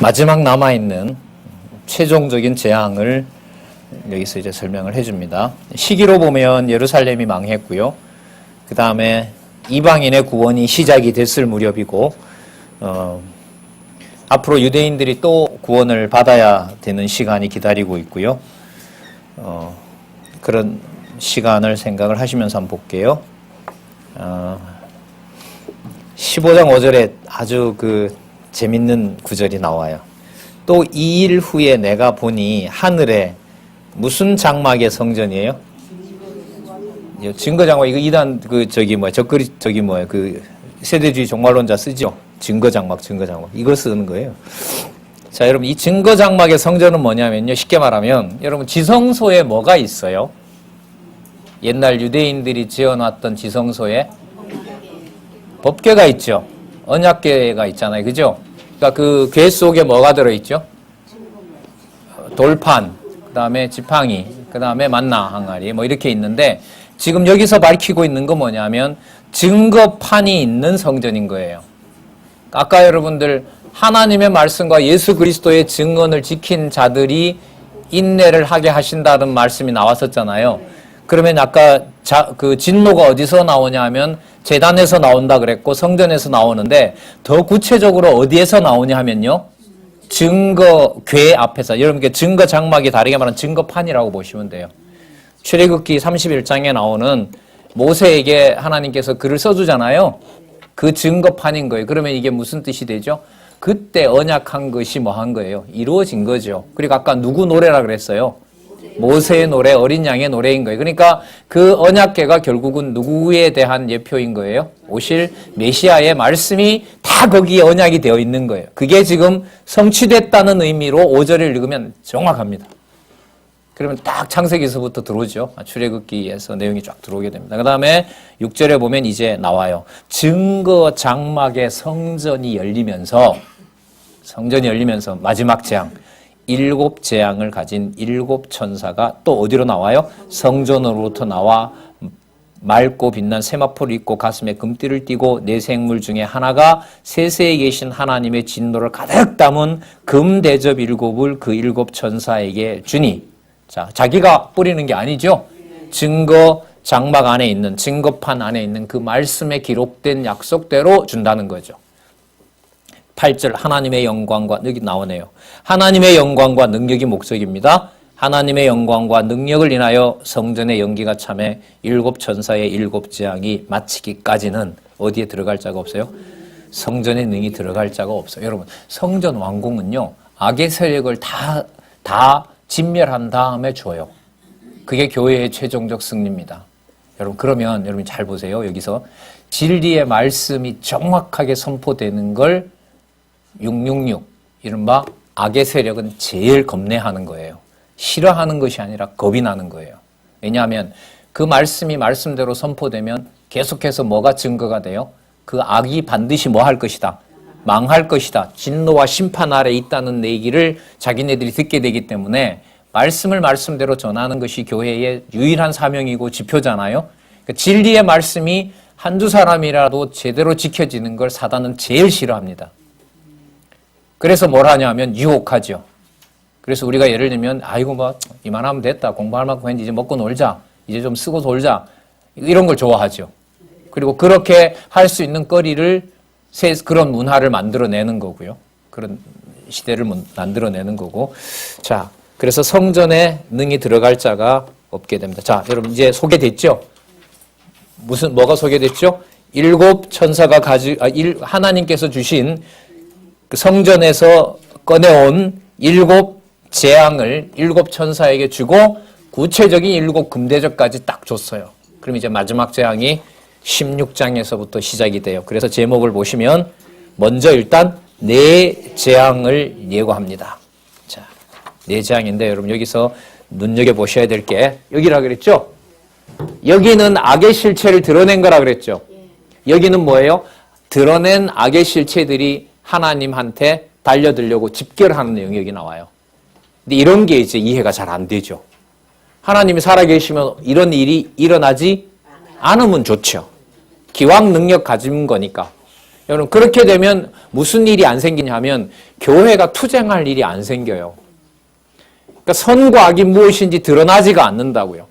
마지막 남아있는 최종적인 재앙을 여기서 이제 설명을 해줍니다. 시기로 보면 예루살렘이 망했고요. 그 다음에 이방인의 구원이 시작이 됐을 무렵이고, 앞으로 유대인들이 또 구원을 받아야 되는 시간이 기다리고 있고요. 그런 시간을 생각을 하시면서 한번 볼게요. 15장 5절에 아주 재밌는 구절이 나와요. 또 2일 후에 내가 보니 하늘에 무슨 장막의 성전이에요? 증거장막. 이거 이단 세대주의 종말론자 쓰죠. 증거장막. 이거 쓰는 거예요. 자, 여러분, 이 증거장막의 성전은 뭐냐면요. 쉽게 말하면 여러분 지성소에 뭐가 있어요? 옛날 유대인들이 지어놨던 지성소에 법궤가 있죠. 언약궤가 있잖아요. 그죠? 그러니까 그 궤 속에 뭐가 들어있죠? 돌판, 그 다음에 지팡이, 그 다음에 만나 항아리, 뭐 이렇게 있는데, 지금 여기서 밝히고 있는 건 뭐냐면 증거판이 있는 성전인 거예요. 아까 여러분들 하나님의 말씀과 예수 그리스도의 증언을 지킨 자들이 인내를 하게 하신다는 말씀이 나왔었잖아요. 그러면 아까 그 진노가 어디서 나오냐 하면 제단에서 나온다 그랬고 성전에서 나오는데, 더 구체적으로 어디에서 나오냐 하면요, 증거궤 앞에서. 여러분께 증거 장막이 다르게 말하면 증거판이라고 보시면 돼요. 출애굽기 31장에 나오는 모세에게 하나님께서 글을 써주잖아요. 그 증거판인 거예요. 그러면 이게 무슨 뜻이 되죠? 그때 언약한 것이 뭐 한 거예요? 이루어진 거죠. 그리고 아까 누구 노래라 그랬어요? 모세의 노래, 어린 양의 노래인 거예요. 그러니까 그 언약궤가 결국은 누구에 대한 예표인 거예요? 오실 메시아의 말씀이 다 거기에 언약이 되어 있는 거예요. 그게 지금 성취됐다는 의미로 5절을 읽으면 정확합니다. 그러면 딱 창세기에서부터 들어오죠. 출애굽기에서 내용이 쫙 들어오게 됩니다. 그 다음에 6절에 보면 이제 나와요. 증거 장막의 성전이 열리면서 마지막 재앙, 7 재앙을 가진 7 천사가 또 어디로 나와요? 성전으로부터 나와 맑고 빛난 세마포를 입고 가슴에 금띠를 띠고 네 생물 중에 하나가 세세에 계신 하나님의 진노를 가득 담은 금 대접 7을 그 7 천사에게 주니, 자, 자기가 뿌리는 게 아니죠. 증거 장막 안에 있는, 증거판 안에 있는 그 말씀에 기록된 약속대로 준다는 거죠. 8절 하나님의 영광과, 여기 나오네요. 하나님의 영광과 능력이 목적입니다. 하나님의 영광과 능력을 인하여 성전의 연기가 참해 7 천사의 7 재앙이 마치기까지는 어디에 들어갈 자가 없어요? 성전의 능이 들어갈 자가 없어요. 여러분, 성전 완공은요, 악의 세력을 다 진멸한 다음에 줘요. 그게 교회의 최종적 승리입니다. 여러분, 그러면 여러분 잘 보세요. 여기서 진리의 말씀이 정확하게 선포되는 걸 666, 이른바 악의 세력은 제일 겁내하는 거예요. 싫어하는 것이 아니라 겁이 나는 거예요. 왜냐하면 그 말씀이 말씀대로 선포되면 계속해서 뭐가 증거가 돼요? 그 악이 반드시 뭐 할 것이다? 망할 것이다. 진노와 심판 아래 있다는 얘기를 자기네들이 듣게 되기 때문에 말씀을 말씀대로 전하는 것이 교회의 유일한 사명이고 지표잖아요. 그러니까 진리의 말씀이 한두 사람이라도 제대로 지켜지는 걸 사단은 제일 싫어합니다. 그래서 뭘 하냐면 유혹하죠. 그래서 우리가 예를 들면 아이고 뭐 이만하면 됐다. 공부할 만큼 했는데 이제 먹고 놀자. 이제 좀 쓰고 놀자. 이런 걸 좋아하죠. 그리고 그렇게 할 수 있는 거리를, 그런 문화를 만들어내는 거고요. 그런 시대를 만들어내는 거고. 자, 그래서 성전에 능히 들어갈 자가 없게 됩니다. 자, 여러분 이제 소개됐죠? 뭐가 소개됐죠? 7 천사가 하나님께서 주신 그 성전에서 꺼내온 7 재앙을 7 천사에게 주고 구체적인 7 금대접까지 딱 줬어요. 그럼 이제 마지막 재앙이 16장에서부터 시작이 돼요. 그래서 제목을 보시면 먼저 일단 4 재앙을 예고합니다. 자, 4 재앙인데 여러분 여기서 눈여겨보셔야 될 게 여기라 그랬죠? 여기는 악의 실체를 드러낸 거라 그랬죠? 여기는 뭐예요? 드러낸 악의 실체들이 하나님한테 달려들려고 집결하는 내용이 여기 나와요. 근데 이런 게 이제 이해가 잘 안 되죠. 하나님이 살아계시면 이런 일이 일어나지 않으면 좋죠. 기왕 능력 가진 거니까. 여러분, 그렇게 되면 무슨 일이 안 생기냐 하면 교회가 투쟁할 일이 안 생겨요. 그러니까 선과 악이 무엇인지 드러나지가 않는다고요.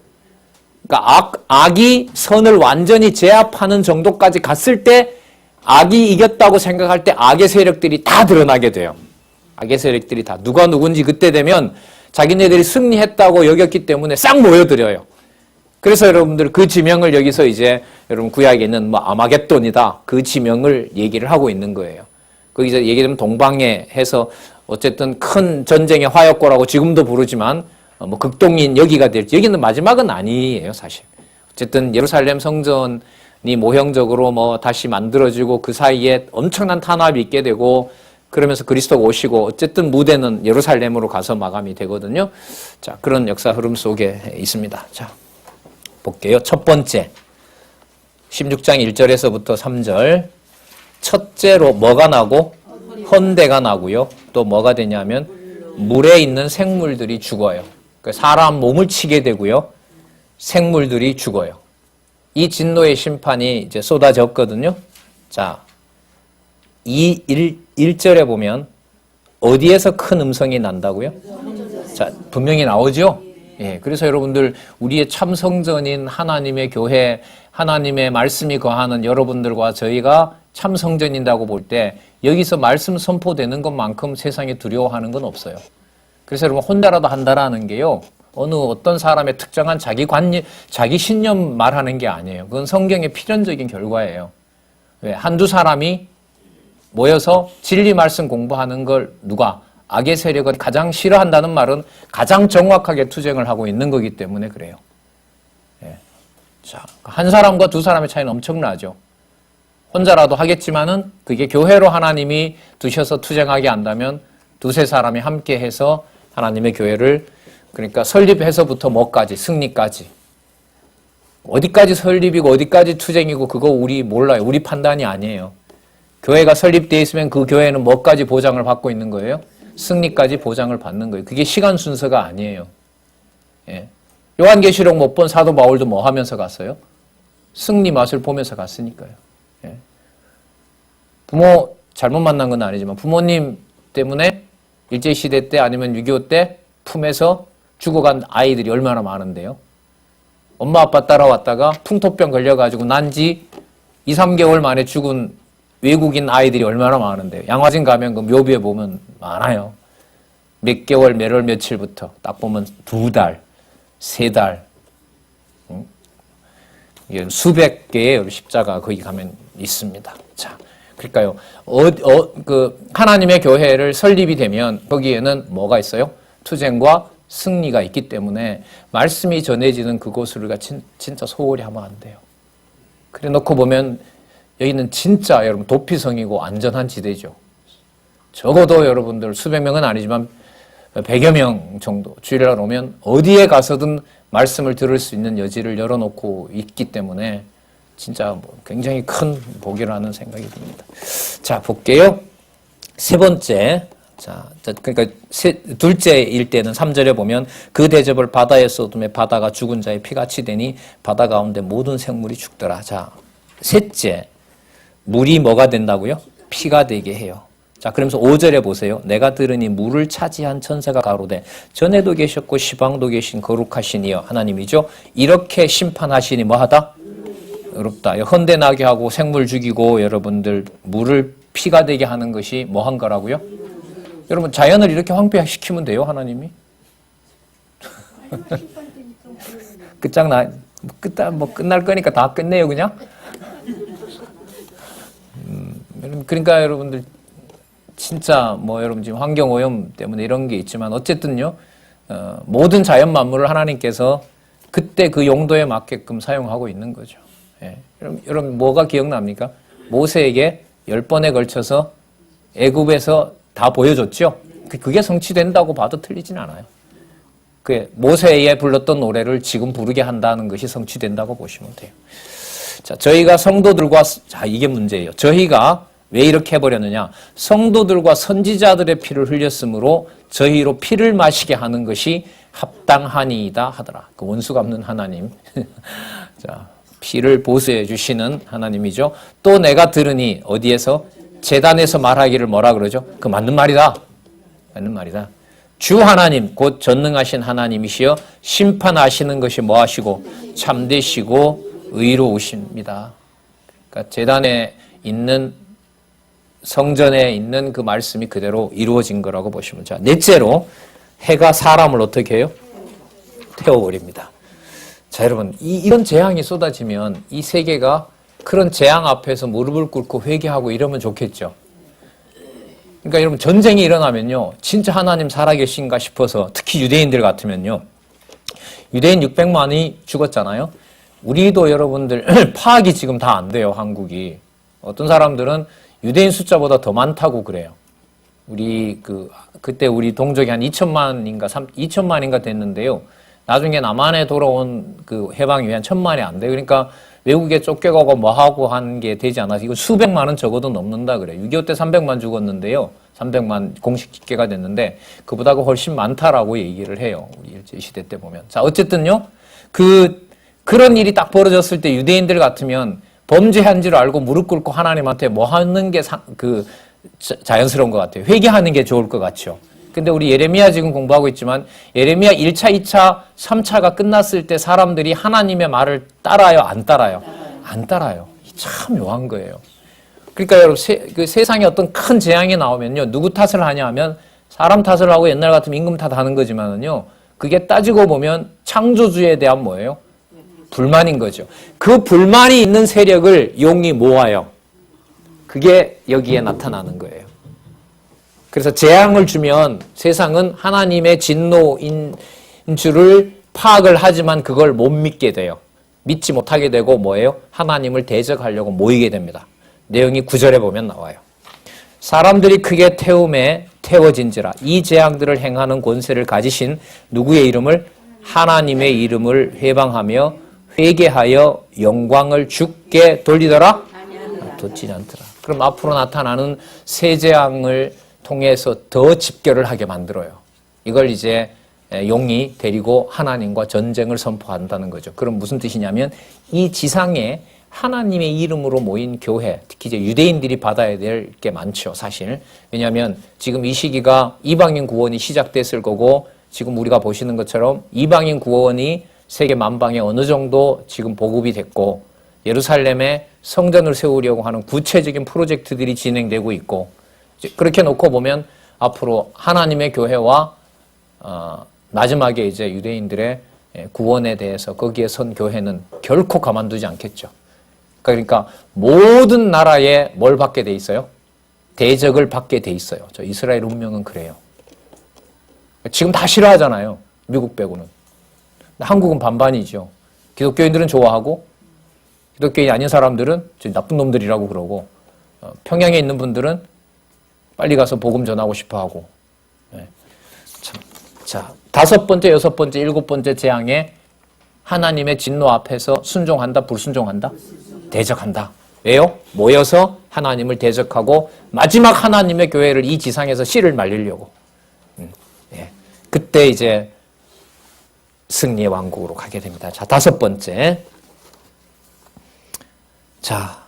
그러니까 악이 선을 완전히 제압하는 정도까지 갔을 때 악이 이겼다고 생각할 때 악의 세력들이 다 드러나게 돼요. 악의 세력들이 다. 누가 누군지 그때 되면 자기네들이 승리했다고 여겼기 때문에 싹 모여들어요. 그래서 여러분들 그 지명을 여기서 이제 여러분 구약에는 뭐 아마겟돈이다. 그 지명을 얘기를 하고 있는 거예요. 거기서 얘기하면 동방에 해서 어쨌든 큰 전쟁의 화약고라고 지금도 부르지만 뭐 극동인 여기가 될지 여기는 마지막은 아니에요, 사실. 어쨌든 예루살렘 성전이 모형적으로 뭐 다시 만들어지고 그 사이에 엄청난 탄압이 있게 되고 그러면서 그리스도가 오시고 어쨌든 무대는 예루살렘으로 가서 마감이 되거든요. 자, 그런 역사 흐름 속에 있습니다. 자, 볼게요. 첫 번째, 16장 1절에서부터 3절. 첫째로 뭐가 나고? 헌대가 나고요. 또 뭐가 되냐면 물에 있는 생물들이 죽어요. 사람 몸을 치게 되고요. 생물들이 죽어요. 이 진노의 심판이 이제 쏟아졌거든요. 자, 이 1절에 보면 어디에서 큰 음성이 난다고요? 자, 분명히 나오죠? 예, 그래서 여러분들 우리의 참 성전인 하나님의 교회, 하나님의 말씀이 거하는 여러분들과 저희가 참 성전인다고 볼 때 여기서 말씀 선포되는 것만큼 세상에 두려워하는 건 없어요. 그래서 여러분 혼자라도 한다라는 게요. 어떤 사람의 특정한 자기 관념, 자기 신념 말하는 게 아니에요. 그건 성경의 필연적인 결과예요. 왜? 한두 사람이 모여서 진리 말씀 공부하는 걸 누가? 악의 세력은 가장 싫어한다는 말은 가장 정확하게 투쟁을 하고 있는 거기 때문에 그래요. 예. 자, 한 사람과 두 사람의 차이는 엄청나죠. 혼자라도 하겠지만은 그게 교회로 하나님이 두셔서 투쟁하게 한다면 두세 사람이 함께 해서 하나님의 교회를 그러니까 설립해서부터 뭐까지 승리까지 어디까지 설립이고 어디까지 투쟁이고 그거 우리 몰라요. 우리 판단이 아니에요. 교회가 설립되어 있으면 그 교회는 뭐까지 보장을 받고 있는 거예요? 승리까지 보장을 받는 거예요. 그게 시간 순서가 아니에요. 예. 요한계시록 못 본 사도 바울도 뭐 하면서 갔어요? 승리 맛을 보면서 갔으니까요. 예. 부모 잘못 만난 건 아니지만 부모님 때문에 일제시대 때 아니면 6.25 때 품에서 죽어간 아이들이 얼마나 많은데요. 엄마 아빠 따라왔다가 풍토병 걸려가지고 난지 2, 3개월 만에 죽은 외국인 아이들이 얼마나 많은데요. 양화진 가면 그 묘비에 보면 많아요. 몇 개월, 몇 월, 며칠부터 딱 보면 2달, 3달. 수백 개의 십자가 거기 가면 있습니다. 자, 그러니까요. 하나님의 교회를 설립이 되면 거기에는 뭐가 있어요? 투쟁과 승리가 있기 때문에 말씀이 전해지는 그곳을 우리가 진짜 소홀히 하면 안 돼요. 그래 놓고 보면 여기는 진짜 여러분 도피성이고 안전한 지대죠. 적어도 여러분들 수백 명은 아니지만 100여 명 정도 주일날 오면 어디에 가서든 말씀을 들을 수 있는 여지를 열어놓고 있기 때문에 진짜 굉장히 큰 복이라는 생각이 듭니다. 자, 볼게요. 세 번째. 자, 그러니까 둘째일 때는 3절에 보면 그 대접을 바다에 쏟음에 바다가 죽은 자의 피같이 되니 바다 가운데 모든 생물이 죽더라. 자, 셋째. 물이 뭐가 된다고요? 피가 되게 해요. 자, 그러면서 5절에 보세요. 내가 들으니 물을 차지한 천사가 가로되 전에도 계셨고 시방도 계신 거룩하신 이여 하나님이죠. 이렇게 심판하시니 뭐하다? 어렵다. 헌대 나게 하고 생물 죽이고 여러분들 물을 피가 되게 하는 것이 뭐 한 거라고요? 여러분 자연을 이렇게 황폐시키면 돼요, 하나님이? 끝장나. 끝날 거니까 다 끝내요, 그냥? 그러니까 여러분들 진짜 여러분 지금 환경오염 때문에 이런 게 있지만 어쨌든요 모든 자연 만물을 하나님께서 그때 그 용도에 맞게끔 사용하고 있는 거죠. 예. 여러분 뭐가 기억납니까? 모세에게 10번에 걸쳐서 애굽에서 다 보여줬죠. 그게 성취된다고 봐도 틀리진 않아요. 모세에 불렀던 노래를 지금 부르게 한다는 것이 성취된다고 보시면 돼요. 자, 저희가 성도들과 이게 문제예요. 저희가 왜 이렇게 해버렸느냐? 성도들과 선지자들의 피를 흘렸으므로 저희로 피를 마시게 하는 것이 합당하니이다 하더라. 그 원수 갚는 하나님. 자, 피를 보수해 주시는 하나님이죠. 또 내가 들으니 어디에서? 제단에서 말하기를 뭐라 그러죠? 그 맞는 말이다. 맞는 말이다. 주 하나님 곧 전능하신 하나님이시여 심판하시는 것이 뭐하시고 참되시고 의로우십니다. 그러니까 제단에 있는 성전에 있는 그 말씀이 그대로 이루어진 거라고 보시면. 자, 넷째로 해가 사람을 어떻게 해요? 태워버립니다. 자, 여러분 이런 재앙이 쏟아지면 이 세계가 그런 재앙 앞에서 무릎을 꿇고 회개하고 이러면 좋겠죠. 그러니까 여러분 전쟁이 일어나면요 진짜 하나님 살아계신가 싶어서 특히 유대인들 같으면요 유대인 600만이 죽었잖아요. 우리도 여러분들 파악이 지금 다 안 돼요. 한국이 어떤 사람들은 유대인 숫자보다 더 많다고 그래요. 그때 우리 동족이 한 2천만인가 됐는데요. 나중에 남한에 돌아온 그 해방이 한 1,000만이 안 돼요. 그러니까 외국에 쫓겨가고 뭐하고 한 게 되지 않아서 이거 수백만은 적어도 넘는다 그래요. 6.25 때 300만 죽었는데요. 300만 공식 집계가 됐는데 그보다 훨씬 많다라고 얘기를 해요. 우리 일제시대 때 보면. 자, 어쨌든요. 그런 일이 딱 벌어졌을 때 유대인들 같으면 범죄한 줄 알고 무릎 꿇고 하나님한테 뭐 하는 게 자연스러운 것 같아요. 회개하는 게 좋을 것 같죠. 근데 우리 예레미야 지금 공부하고 있지만 예레미야 1차, 2차, 3차가 끝났을 때 사람들이 하나님의 말을 따라요? 안 따라요? 안 따라요. 참 묘한 거예요. 그러니까 여러분 세상에 어떤 큰 재앙이 나오면요. 누구 탓을 하냐 하면 사람 탓을 하고 옛날 같으면 임금 탓하는 거지만은요. 그게 따지고 보면 창조주에 대한 뭐예요? 불만인 거죠. 그 불만이 있는 세력을 용이 모아요. 그게 여기에 나타나는 거예요. 그래서 재앙을 주면 세상은 하나님의 진노인 줄을 파악을 하지만 그걸 못 믿게 돼요. 믿지 못하게 되고 뭐예요? 하나님을 대적하려고 모이게 됩니다. 내용이 9절에 보면 나와요. 사람들이 크게 태움에 태워진지라 이 재앙들을 행하는 권세를 가지신 누구의 이름을? 하나님의 이름을 회방하며 회개하여 영광을 주께 돌리더라? 돌지 않더라. 그럼 앞으로 나타나는 새 재앙을 통해서 더 집결을 하게 만들어요. 이걸 이제 용이 데리고 하나님과 전쟁을 선포한다는 거죠. 그럼 무슨 뜻이냐면 이 지상에 하나님의 이름으로 모인 교회, 특히 이제 유대인들이 받아야 될 게 많죠, 사실. 왜냐하면 지금 이 시기가 이방인 구원이 시작됐을 거고 지금 우리가 보시는 것처럼 이방인 구원이 세계 만방에 어느 정도 지금 보급이 됐고 예루살렘에 성전을 세우려고 하는 구체적인 프로젝트들이 진행되고 있고 그렇게 놓고 보면 앞으로 하나님의 교회와 마지막에 이제 유대인들의 구원에 대해서 거기에 선 교회는 결코 가만두지 않겠죠. 그러니까 모든 나라에 뭘 받게 돼 있어요? 대적을 받게 돼 있어요. 저 이스라엘 운명은 그래요. 지금 다 싫어하잖아요. 미국 빼고는. 한국은 반반이죠. 기독교인들은 좋아하고 기독교인이 아닌 사람들은 나쁜 놈들이라고 그러고 평양에 있는 분들은 빨리 가서 복음 전하고 싶어하고. 자, 5번째, 6번째, 7번째 재앙에 하나님의 진노 앞에서 순종한다, 불순종한다? 대적한다. 왜요? 모여서 하나님을 대적하고 마지막 하나님의 교회를 이 지상에서 씨를 말리려고. 그때 이제 승리의 왕국으로 가게 됩니다. 자, 5번째. 자,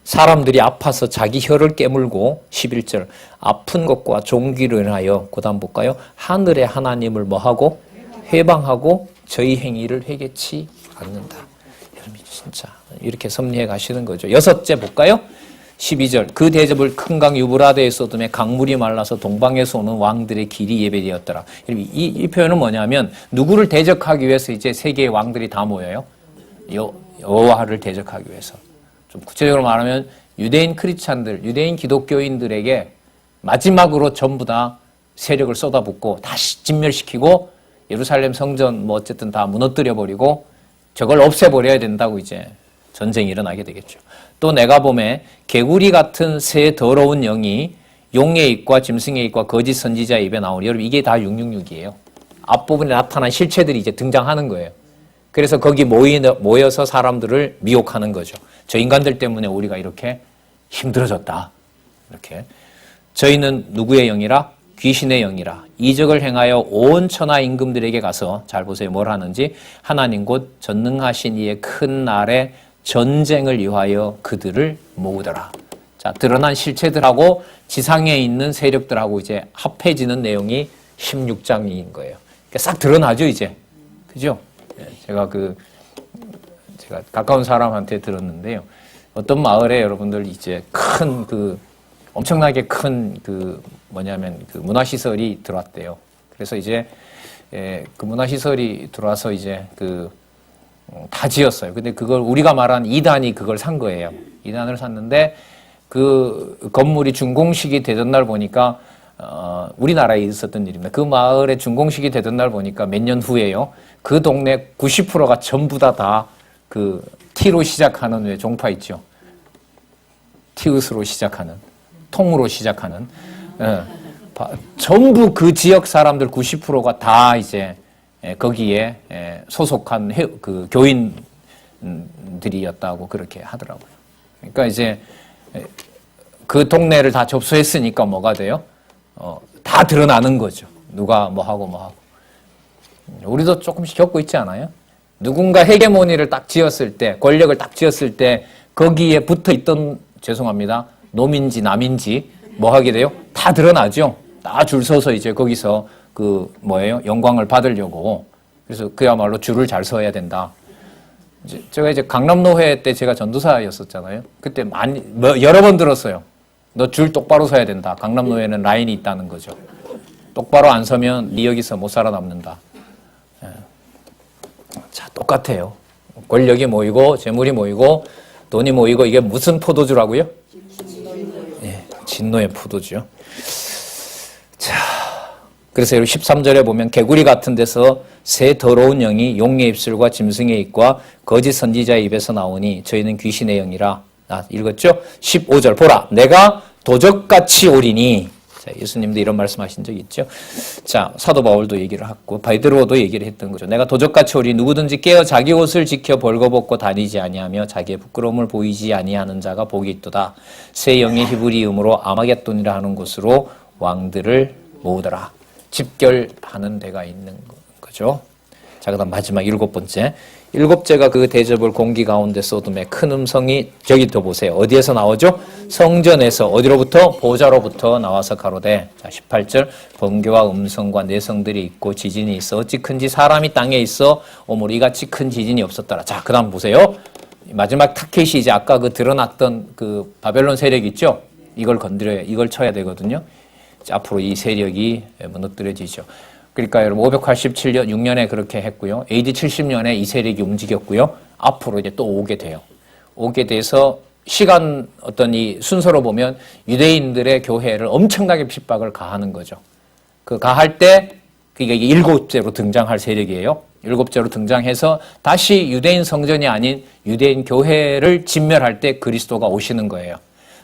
사람들이 아파서 자기 혀를 깨물고 11절 아픈 것과 종기로 인하여 그 다음 볼까요? 하늘의 하나님을 뭐하고? 회방하고 저희 행위를 회개치 않는다. 여러분 진짜 이렇게 섭리해 가시는 거죠. 6째 볼까요? 12절 그 대접을 큰 강 유브라데에 쏟음에 강물이 말라서 동방에서 오는 왕들의 길이 예배되었더라. 이 표현은 뭐냐면 누구를 대적하기 위해서 이제 세계의 왕들이 다 모여요? 여호와를 대적하기 위해서. 좀 구체적으로 말하면 유대인 크리스찬들, 유대인 기독교인들에게 마지막으로 전부 다 세력을 쏟아붓고 다시 진멸시키고 예루살렘 성전 뭐 어쨌든 다 무너뜨려 버리고 저걸 없애버려야 된다고 이제 전쟁이 일어나게 되겠죠. 또 내가 봄에 개구리 같은 새 더러운 영이 용의 입과 짐승의 입과 거짓 선지자의 입에 나오니 여러분 이게 다 666이에요. 앞부분에 나타난 실체들이 이제 등장하는 거예요. 그래서 거기 모여서 사람들을 미혹하는 거죠. 저 인간들 때문에 우리가 이렇게 힘들어졌다. 이렇게. 저희는 누구의 영이라? 귀신의 영이라 이적을 행하여 온 천하 임금들에게 가서 잘 보세요. 뭘 하는지 하나님 곧 전능하신 이의 큰 날에 전쟁을 위하여 그들을 모으더라. 자, 드러난 실체들하고 지상에 있는 세력들하고 이제 합해지는 내용이 16장인 거예요. 그러니까 싹 드러나죠, 이제. 그죠? 제가 가까운 사람한테 들었는데요. 어떤 마을에 여러분들 이제 엄청나게 큰 문화시설이 들어왔대요. 그래서 이제 그 문화시설이 들어와서 이제 다 지었어요. 근데 그걸 우리가 말한 2단이 그걸 산 거예요. 2단을 샀는데 그 건물이 준공식이 되던 날 보니까 우리나라에 있었던 일입니다. 그 마을에 준공식이 되던 날 보니까 몇 년 후에요. 그 동네 90%가 전부 다 T로 시작하는 왜 종파 있죠. 티읕으로 시작하는, 통으로 시작하는, 전부 그 지역 사람들 90%가 다 이제 거기에 소속한 교인들이었다고 그렇게 하더라고요. 그러니까 이제 그 동네를 다 접수했으니까 뭐가 돼요? 다 드러나는 거죠. 누가 뭐 하고. 우리도 조금씩 겪고 있지 않아요? 누군가 헤게모니를 딱 지었을 때, 권력을 딱 지었을 때 거기에 붙어 있던, 죄송합니다, 놈인지 남인지 뭐 하게 돼요? 다 드러나죠. 다 줄 서서 이제 거기서 영광을 받으려고. 그래서 그야말로 줄을 잘 서야 된다. 제가 이제 강남노회 때 제가 전도사였었잖아요. 그때 여러 번 들었어요. 너 줄 똑바로 서야 된다. 강남노회는 라인이 있다는 거죠. 똑바로 안 서면 네 여기서 못 살아남는다. 자, 똑같아요. 권력이 모이고 재물이 모이고 돈이 모이고 이게 무슨 포도주라고요? 진노의 포도주요. 자, 그래서 여기 13절에 보면 개구리 같은 데서 새 더러운 영이 용의 입술과 짐승의 입과 거짓 선지자의 입에서 나오니 저희는 귀신의 영이라. 읽었죠? 15절 보라 내가 도적같이 오리니. 자, 예수님도 이런 말씀하신 적 있죠. 자, 사도 바울도 얘기를 했고 베드로도 얘기를 했던 거죠. 내가 도적같이 오리 누구든지 깨어 자기 옷을 지켜 벌거벗고 다니지 아니하며 자기의 부끄러움을 보이지 아니하는 자가 복이 있도다. 새 영의 히브리음으로 아마겟돈이라 하는 곳으로 왕들을 모으더라. 집결하는 데가 있는 거죠. 자, 그다음 마지막 7번째. 7제가 그 대접을 공기 가운데 쏟음에 큰 음성이 저기 또 보세요. 어디에서 나오죠? 성전에서. 어디로부터? 보좌로부터 나와서 가로되. 자, 18절. 번개와 음성과 내성들이 있고 지진이 있어 어찌 큰지 사람이 땅에 있어 오므로 이같이 큰 지진이 없었더라. 자, 그다음 보세요. 마지막 타켓이 이제 아까 드러났던 바벨론 세력 있죠? 이걸 건드려야, 이걸 쳐야 되거든요. 앞으로 이 세력이 무너뜨려지죠. 그러니까 여러분 587년 6년에 그렇게 했고요. AD 70년에 이 세력이 움직였고요. 앞으로 이제 또 오게 돼요. 오게 돼서 시간 이 순서로 보면 유대인들의 교회를 엄청나게 핍박을 가하는 거죠. 가할 때 그게 7제로 등장할 세력이에요. 7제로 등장해서 다시 유대인 성전이 아닌 유대인 교회를 진멸할 때 그리스도가 오시는 거예요.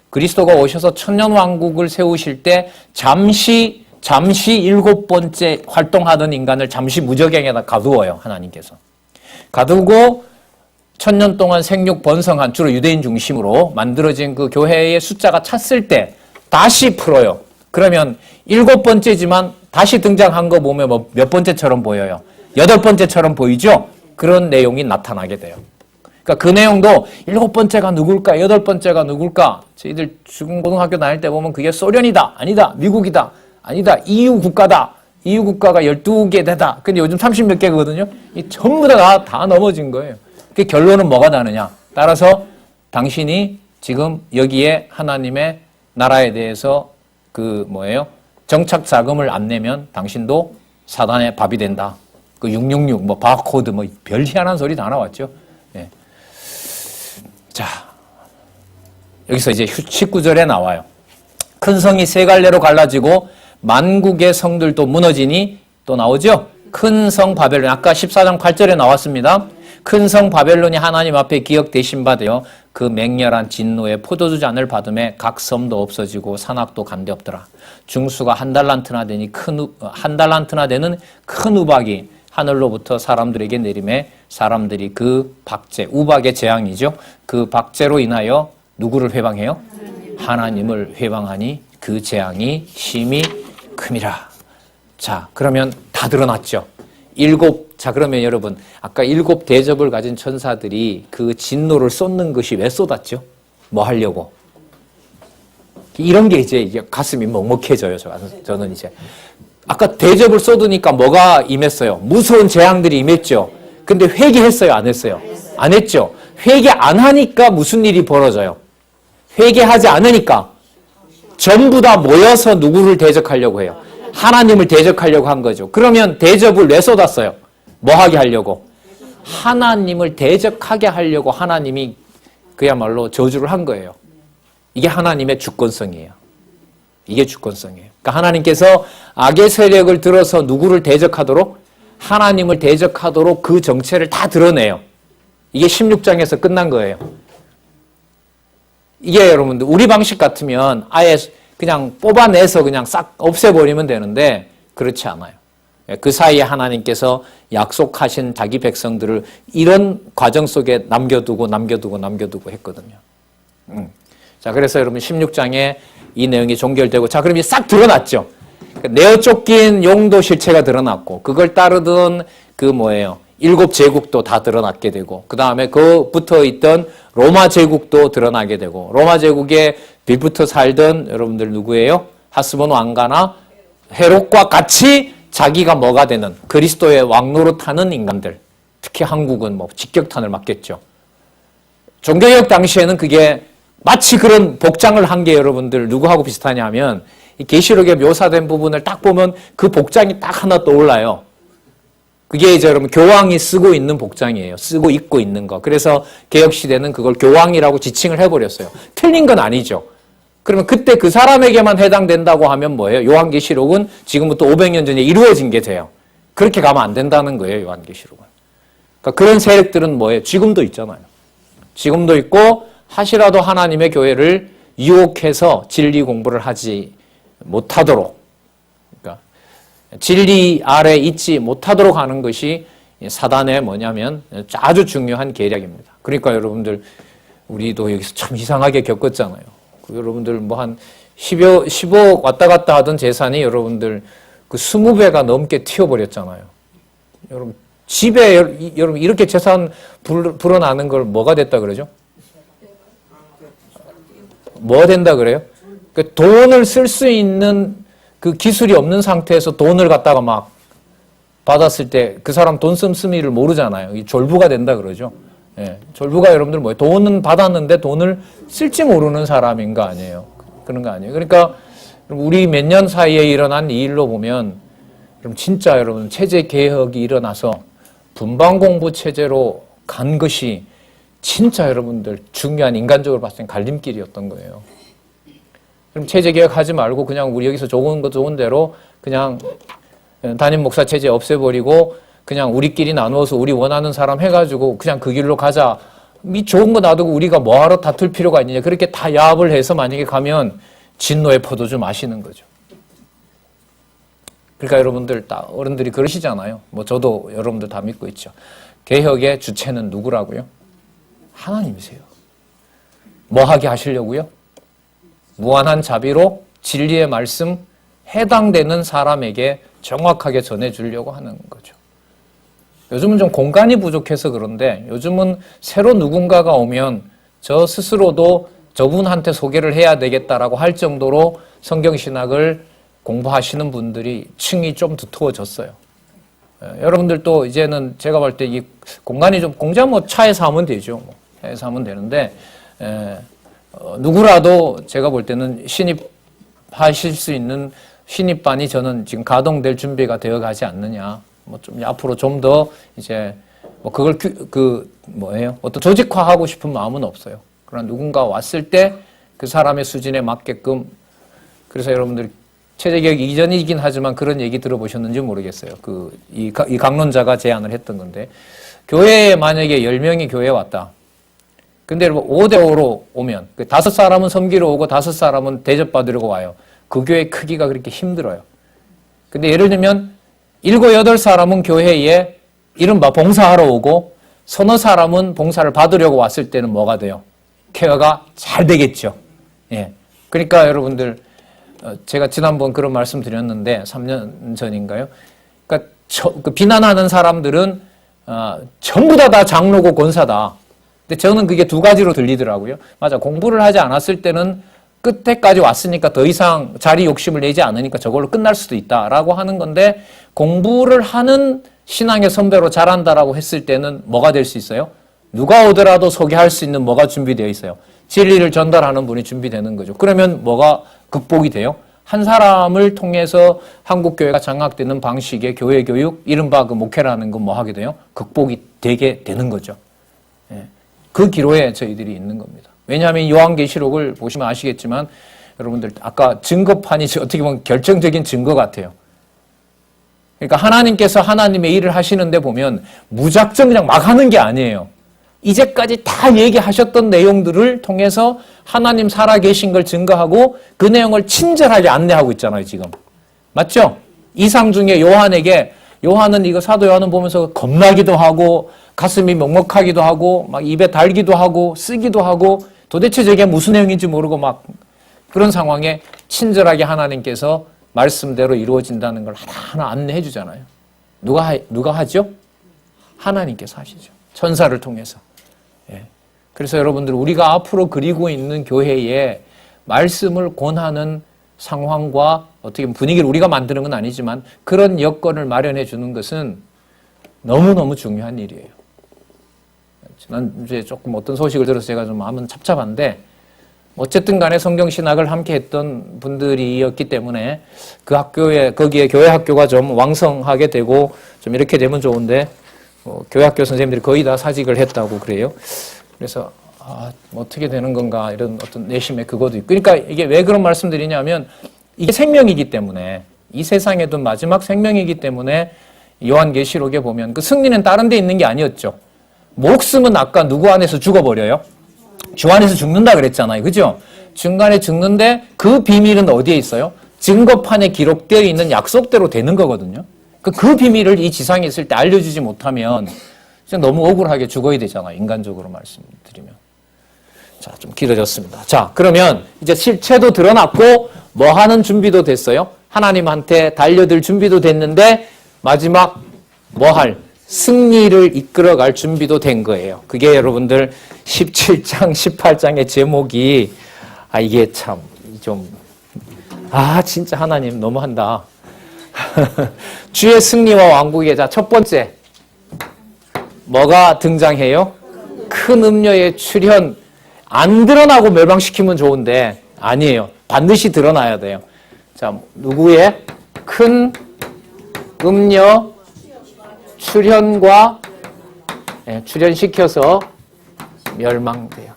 그리스도가 오셔서 천년왕국을 세우실 때 잠시 7번째 활동하던 인간을 잠시 무적행에다 가두어요. 하나님께서. 가두고 천년 동안 생육 번성한 주로 유대인 중심으로 만들어진 그 교회의 숫자가 찼을 때 다시 풀어요. 그러면 7번째지만 다시 등장한 거 보면 몇 번째처럼 보여요? 8번째처럼 보이죠? 그런 내용이 나타나게 돼요. 그러니까 그 내용도 7번째가 누굴까? 8번째가 누굴까? 저희들 중고등학교 다닐 때 보면 그게 소련이다. 아니다. 미국이다. 아니다. EU 국가다. EU 국가가 12개 되다. 근데 요즘 30몇 개거든요. 이 전부 다 넘어진 거예요. 그 결론은 뭐가 나느냐? 따라서 당신이 지금 여기에 하나님의 나라에 대해서 정착 자금을 안 내면 당신도 사단의 밥이 된다. 666 바코드 별 희한한 소리 다 나왔죠. 예. 자, 여기서 이제 19절에 나와요. 큰 성이 세 갈래로 갈라지고 만국의 성들도 무너지니 또 나오죠? 큰 성 바벨론. 아까 14장 8절에 나왔습니다. 큰 성 바벨론이 하나님 앞에 기억되신 바 되어 그 맹렬한 진노의 포도주 잔을 받음에 각 섬도 없어지고 산악도 간데 없더라. 중수가 한 달란트나 되는 큰 우박이 하늘로부터 사람들에게 내림에 사람들이 그 박제, 우박의 재앙이죠. 그 박제로 인하여 누구를 회방해요? 하나님을 회방하니 그 재앙이 심히 금이라. 자, 그러면 다 드러났죠. 자, 그러면 여러분, 아까 7 대접을 가진 천사들이 그 진노를 쏟는 것이 왜 쏟았죠? 뭐 하려고? 이런 게 이제 가슴이 먹먹해져요, 저는 이제. 아까 대접을 쏟으니까 뭐가 임했어요? 무서운 재앙들이 임했죠. 근데 회개했어요, 안 했어요? 안 했죠. 회개 안 하니까 무슨 일이 벌어져요? 회개하지 않으니까 전부 다 모여서 누구를 대적하려고 해요? 하나님을 대적하려고 한 거죠. 그러면 대접을 왜 쏟았어요? 뭐 하게 하려고? 하나님을 대적하게 하려고 하나님이 그야말로 저주를 한 거예요. 이게 하나님의 주권성이에요. 이게 주권성이에요. 그러니까 하나님께서 악의 세력을 들어서 누구를 대적하도록? 하나님을 대적하도록 그 정체를 다 드러내요. 이게 16장에서 끝난 거예요. 이게 여러분들 우리 방식 같으면 아예 그냥 뽑아내서 그냥 싹 없애버리면 되는데 그렇지 않아요. 그 사이에 하나님께서 약속하신 자기 백성들을 이런 과정 속에 남겨두고 했거든요. 자, 그래서 여러분 16장에 이 내용이 종결되고, 자, 그럼 이제 싹 드러났죠. 내어 쫓긴 용도 실체가 드러났고, 그걸 따르던 그 뭐예요? 7 제국도 다 드러났게 되고, 그 다음에 그 붙어 있던 로마 제국도 드러나게 되고, 로마 제국에 빌붙어 살던 여러분들 누구예요? 하스본 왕가나 헤롯과 같이 자기가 뭐가 되는 그리스도의 왕노릇하는 인간들, 특히 한국은 뭐 직격탄을 맞겠죠. 종교개혁 당시에는 그게 마치 그런 복장을 한 게 여러분들 누구하고 비슷하냐 하면 이 계시록에 묘사된 부분을 딱 보면 그 복장이 딱 하나 떠올라요. 그게 이제 여러분 교황이 쓰고 있는 복장이에요. 쓰고 입고 있는 거. 그래서 개혁시대는 그걸 교황이라고 지칭을 해버렸어요. 틀린 건 아니죠. 그러면 그때 그 사람에게만 해당된다고 하면 뭐예요? 요한계시록은 지금부터 500년 전에 이루어진 게 돼요. 그렇게 가면 안 된다는 거예요. 요한계시록은. 그러니까 그런 세력들은 뭐예요? 지금도 있잖아요. 지금도 있고 하시라도 하나님의 교회를 유혹해서 진리 공부를 하지 못하도록, 그러니까 진리 아래 있지 못하도록 하는 것이 사단의 뭐냐면 아주 중요한 계략입니다. 그러니까 여러분들 우리도 여기서 참 이상하게 겪었잖아요. 여러분들 뭐 한 10억 왔다 갔다 하던 재산이 여러분들 그 20배가 넘게 튀어버렸잖아요. 여러분 집에 여러분 이렇게 재산 불어나는 걸 뭐가 됐다 그러죠? 뭐 된다 그래요? 그 돈을 쓸 수 있는 그 기술이 없는 상태에서 돈을 갖다가 막 받았을 때 그 사람 돈 씀씀이를 모르잖아요. 이 졸부가 된다 그러죠. 예, 졸부가 여러분들 뭐예요? 돈은 받았는데 돈을 쓸지 모르는 사람인 거 아니에요? 그런 거 아니에요? 그러니까 우리 몇 년 사이에 일어난 이 일로 보면 그럼 진짜 여러분 체제 개혁이 일어나서 분방 공부 체제로 간 것이 진짜 여러분들 중요한 인간적으로 봤을 땐 갈림길이었던 거예요. 그럼 체제 개혁하지 말고 그냥 우리 여기서 좋은 거 좋은 대로 그냥 담임 목사 체제 없애버리고 그냥 우리끼리 나누어서 우리 원하는 사람 해가지고 그냥 그 길로 가자. 이 좋은 거 놔두고 우리가 뭐하러 다툴 필요가 있느냐. 그렇게 다 야합을 해서 만약에 가면 진노의 포도주 마시는 거죠. 그러니까 여러분들 다 어른들이 그러시잖아요. 뭐 저도 여러분들 다 믿고 있죠. 개혁의 주체는 누구라고요? 하나님이세요. 뭐 하게 하시려고요? 무한한 자비로 진리의 말씀 해당되는 사람에게 정확하게 전해주려고 하는 거죠. 요즘은 좀 공간이 부족해서 그런데 요즘은 새로 누군가가 오면 저 스스로도 저분한테 소개를 해야 되겠다라고 할 정도로 성경신학을 공부하시는 분들이 층이 좀 두터워졌어요. 여러분들도 이제는 제가 볼 때 이 공간이 좀 공자 뭐 차에서 하면 되죠. 차에서 하면 되는데 누구라도 제가 볼 때는 신입하실 수 있는 신입반이 저는 지금 가동될 준비가 되어 가지 않느냐. 뭐 좀 앞으로 좀 더 이제 뭐 그걸 뭐예요? 어떤 조직화하고 싶은 마음은 없어요. 그러나 누군가 왔을 때 그 사람의 수준에 맞게끔 그래서 여러분들 체제개혁 이전이긴 하지만 그런 얘기 들어보셨는지 모르겠어요. 이 강론자가 제안을 했던 건데 교회에 만약에 10명이 교회에 왔다. 근데 여러분 5대5로 오면 5사람은 섬기러 오고 5사람은 대접받으려고 와요. 그 교회 크기가 그렇게 힘들어요. 근데 예를 들면 7, 8사람은 교회에 이른바 봉사하러 오고 서너 사람은 봉사를 받으려고 왔을 때는 뭐가 돼요? 케어가 잘 되겠죠. 예. 그러니까 여러분들 제가 지난번 그런 말씀 드렸는데 3년 전인가요? 그러니까 그 비난하는 사람들은 전부 다 장로고 권사다. 근데 저는 그게 두 가지로 들리더라고요. 맞아, 공부를 하지 않았을 때는 끝에까지 왔으니까 더 이상 자리 욕심을 내지 않으니까 저걸로 끝날 수도 있다라고 하는 건데, 공부를 하는 신앙의 선배로 자란다라고 했을 때는 뭐가 될 수 있어요? 누가 오더라도 소개할 수 있는 뭐가 준비되어 있어요? 진리를 전달하는 분이 준비되는 거죠. 그러면 뭐가 극복이 돼요? 한 사람을 통해서 한국교회가 장악되는 방식의 교회 교육, 이른바 그 목회라는 건 뭐 하게 돼요? 극복이 되게 되는 거죠. 예. 그 기로에 저희들이 있는 겁니다. 왜냐하면 요한계시록을 보시면 아시겠지만, 여러분들 아까 증거판이 어떻게 보면 결정적인 증거 같아요. 그러니까 하나님께서 하나님의 일을 하시는데 보면 무작정 그냥 막 하는 게 아니에요. 이제까지 다 얘기하셨던 내용들을 통해서 하나님 살아계신 걸 증거하고 그 내용을 친절하게 안내하고 있잖아요, 지금. 맞죠? 이상 중에 요한은 이거 사도 요한은 보면서 겁나기도 하고 가슴이 먹먹하기도 하고 막 입에 달기도 하고 쓰기도 하고 도대체 저게 무슨 내용인지 모르고 막 그런 상황에 친절하게 하나님께서 말씀대로 이루어진다는 걸 하나하나 안내해 주잖아요. 누가 하죠? 하나님께서 하시죠. 천사를 통해서. 예. 그래서 여러분들, 우리가 앞으로 그리고 있는 교회에 말씀을 권하는 상황과 어떻게 보면 분위기를 우리가 만드는 건 아니지만 그런 여건을 마련해 주는 것은 너무너무 중요한 일이에요. 지난주에 조금 어떤 소식을 들어서 제가 좀 마음은 착잡한데, 어쨌든 간에 성경신학을 함께 했던 분들이었기 때문에 그 학교에, 거기에 교회 학교가 좀 왕성하게 되고 좀 이렇게 되면 좋은데, 교회 학교 선생님들이 거의 다 사직을 했다고 그래요. 그래서 어떻게 되는 건가 이런 어떤 내심의 그것도 있고. 그러니까 이게 왜 그런 말씀드리냐면, 이게 생명이기 때문에, 이 세상에 둔 마지막 생명이기 때문에 요한계시록에 보면 그 승리는 다른 데 있는 게 아니었죠. 목숨은 아까 누구 안에서 죽어버려요? 주 안에서 죽는다 그랬잖아요. 그죠? 중간에 죽는데 그 비밀은 어디에 있어요? 증거판에 기록되어 있는 약속대로 되는 거거든요. 그 비밀을 이 지상에 있을 때 알려주지 못하면 진짜 너무 억울하게 죽어야 되잖아요. 인간적으로 말씀드리면. 자, 좀 길어졌습니다. 자, 그러면 이제 실체도 드러났고 뭐 하는 준비도 됐어요? 하나님한테 달려들 준비도 됐는데 마지막 뭐 할? 승리를 이끌어갈 준비도 된 거예요. 그게 여러분들 17장, 18장의 제목이 이게 참 좀 진짜 하나님 너무한다. 주의 승리와 왕국의 자, 첫 번째 뭐가 등장해요? 큰 음료의 출현. 안 드러나고 멸망시키면 좋은데 아니에요. 반드시 드러나야 돼요. 자, 누구의 큰 음료 출현과 출현시켜서 멸망돼요.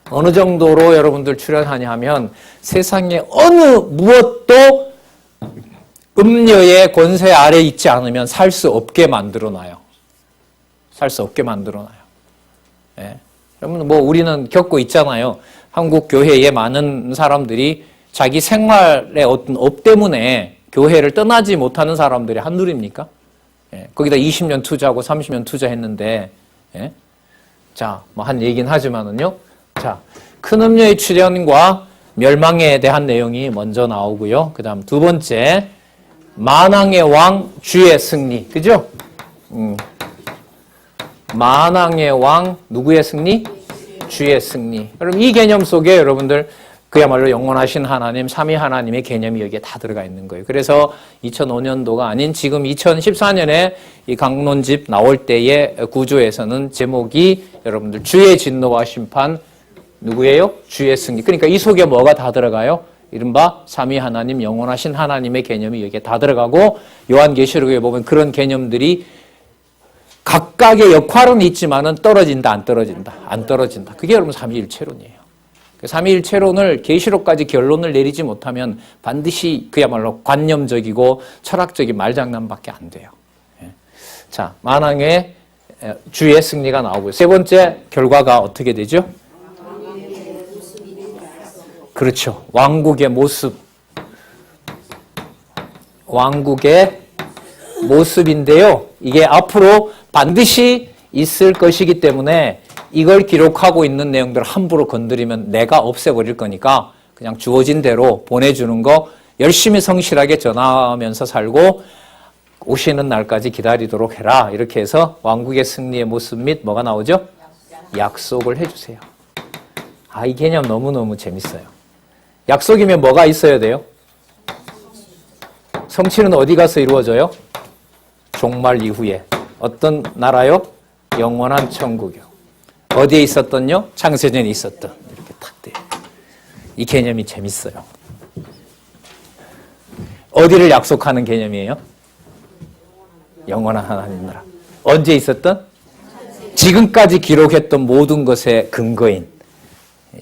어느 정도로 여러분들 출현하냐 하면 세상에 어느 무엇도 음녀의 권세 아래 있지 않으면 살 수 없게 만들어놔요. 살 수 없게 만들어놔요. 예. 여러분, 우리는 겪고 있잖아요. 한국 교회에 많은 사람들이 자기 생활의 어떤 업 때문에 교회를 떠나지 못하는 사람들이 한둘입니까? 예. 거기다 20년 투자하고 30년 투자했는데, 예. 자, 한 얘기는 하지만은요. 자, 큰 음료의 출현과 멸망에 대한 내용이 먼저 나오고요. 그 다음 두 번째, 만왕의 왕 주의 승리. 그죠? 만왕의 왕 누구의 승리? 주의 승리. 그럼 이 개념 속에 여러분들 그야말로 영원하신 하나님, 삼위 하나님의 개념이 여기에 다 들어가 있는 거예요. 그래서 2005년도가 아닌 지금 2014년에 이 강론집 나올 때의 구조에서는 제목이 여러분들 주의 진노와 심판 누구예요? 주의 승리. 그러니까 이 속에 뭐가 다 들어가요? 이른바 삼위 하나님, 영원하신 하나님의 개념이 여기에 다 들어가고, 요한계시록에 보면 그런 개념들이 각각의 역할은 있지만은 떨어진다, 안 떨어진다, 안 떨어진다. 그게 여러분 삼위일체론이에요. 삼위일체론을 계시록까지 결론을 내리지 못하면 반드시 그야말로 관념적이고 철학적인 말장난밖에 안 돼요. 자, 만왕의 주의 승리가 나오고요. 세 번째 결과가 어떻게 되죠? 그렇죠. 왕국의 모습. 왕국의 모습인데요. 이게 앞으로 반드시 있을 것이기 때문에 이걸 기록하고 있는 내용들을 함부로 건드리면 내가 없애버릴 거니까 그냥 주어진 대로 보내주는 거 열심히 성실하게 전하면서 살고 오시는 날까지 기다리도록 해라. 이렇게 해서 왕국의 승리의 모습 및 뭐가 나오죠? 약속을 해주세요. 이 개념 너무너무 재밌어요. 약속이면 뭐가 있어야 돼요? 성취는 어디 가서 이루어져요? 종말 이후에. 어떤 나라요? 영원한 천국이요. 어디에 있었던요? 창세전에 있었던. 이렇게 탁 돼요. 이 개념이 재밌어요. 어디를 약속하는 개념이에요? 영원한 하나님 나라. 언제 있었던? 지금까지 기록했던 모든 것의 근거인.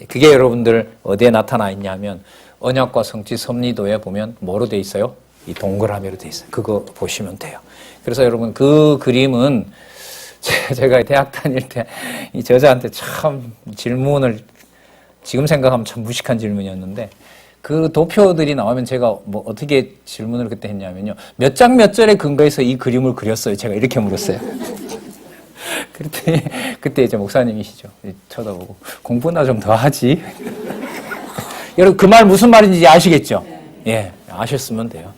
그게 여러분들 어디에 나타나 있냐면 언약과 성취 섭리도에 보면 뭐로 돼 있어요? 이 동그라미로 돼 있어요. 그거 보시면 돼요. 그래서 여러분 그 그림은 제가 대학 다닐 때 이 저자한테 참 질문을 지금 생각하면 참 무식한 질문이었는데 그 도표들이 나오면 제가 뭐 어떻게 질문을 그때 했냐면요. 몇 장 몇 절에 근거해서 이 그림을 그렸어요. 제가 이렇게 물었어요. 그때 이제 목사님이시죠. 쳐다보고 공부나 좀 더 하지. 여러분 그 말 무슨 말인지 아시겠죠? 예, 아셨으면 돼요.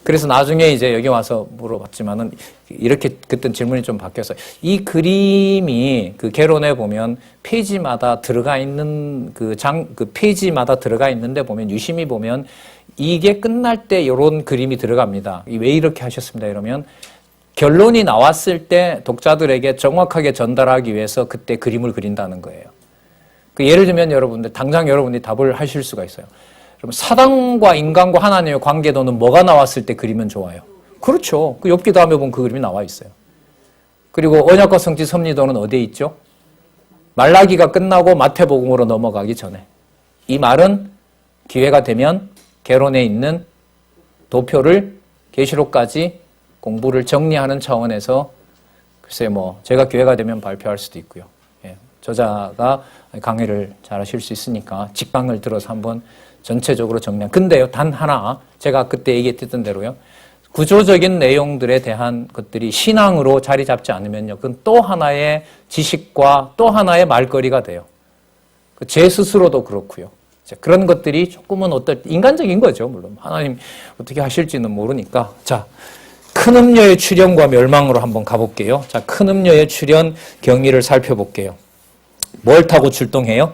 그래서 나중에 이제 여기 와서 물어봤지만은 이렇게 그때 질문이 좀 바뀌었어요. 이 그림이 그 개론에 보면 페이지마다 들어가 있는 그 페이지마다 들어가 있는데 보면 유심히 보면 이게 끝날 때 이런 그림이 들어갑니다. 왜 이렇게 하셨습니다? 이러면 결론이 나왔을 때 독자들에게 정확하게 전달하기 위해서 그때 그림을 그린다는 거예요. 예를 들면 여러분들 당장 여러분들이 답을 하실 수가 있어요. 사단과 인간과 하나님의 관계도는 뭐가 나왔을 때 그리면 좋아요? 그렇죠. 그 욥기 다음에 보면 그 그림이 나와 있어요. 그리고 언약과 성취 섭리도는 어디에 있죠? 말라기가 끝나고 마태복음으로 넘어가기 전에. 이 말은 기회가 되면 개론에 있는 도표를 계시록까지 공부를 정리하는 차원에서 글쎄 뭐 제가 기회가 되면 발표할 수도 있고요. 예, 저자가 강의를 잘 하실 수 있으니까 직방을 들어서 한번 전체적으로 정리한. 근데요, 단 하나, 제가 그때 얘기했던 대로요, 구조적인 내용들에 대한 것들이 신앙으로 자리 잡지 않으면요, 그건 또 하나의 지식과 또 하나의 말거리가 돼요. 제 스스로도 그렇고요. 그런 것들이 조금은 인간적인 거죠, 물론. 하나님 어떻게 하실지는 모르니까. 자, 큰 음녀의 출현과 멸망으로 한번 가볼게요. 자, 큰 음녀의 출현 경위를 살펴볼게요. 뭘 타고 출동해요?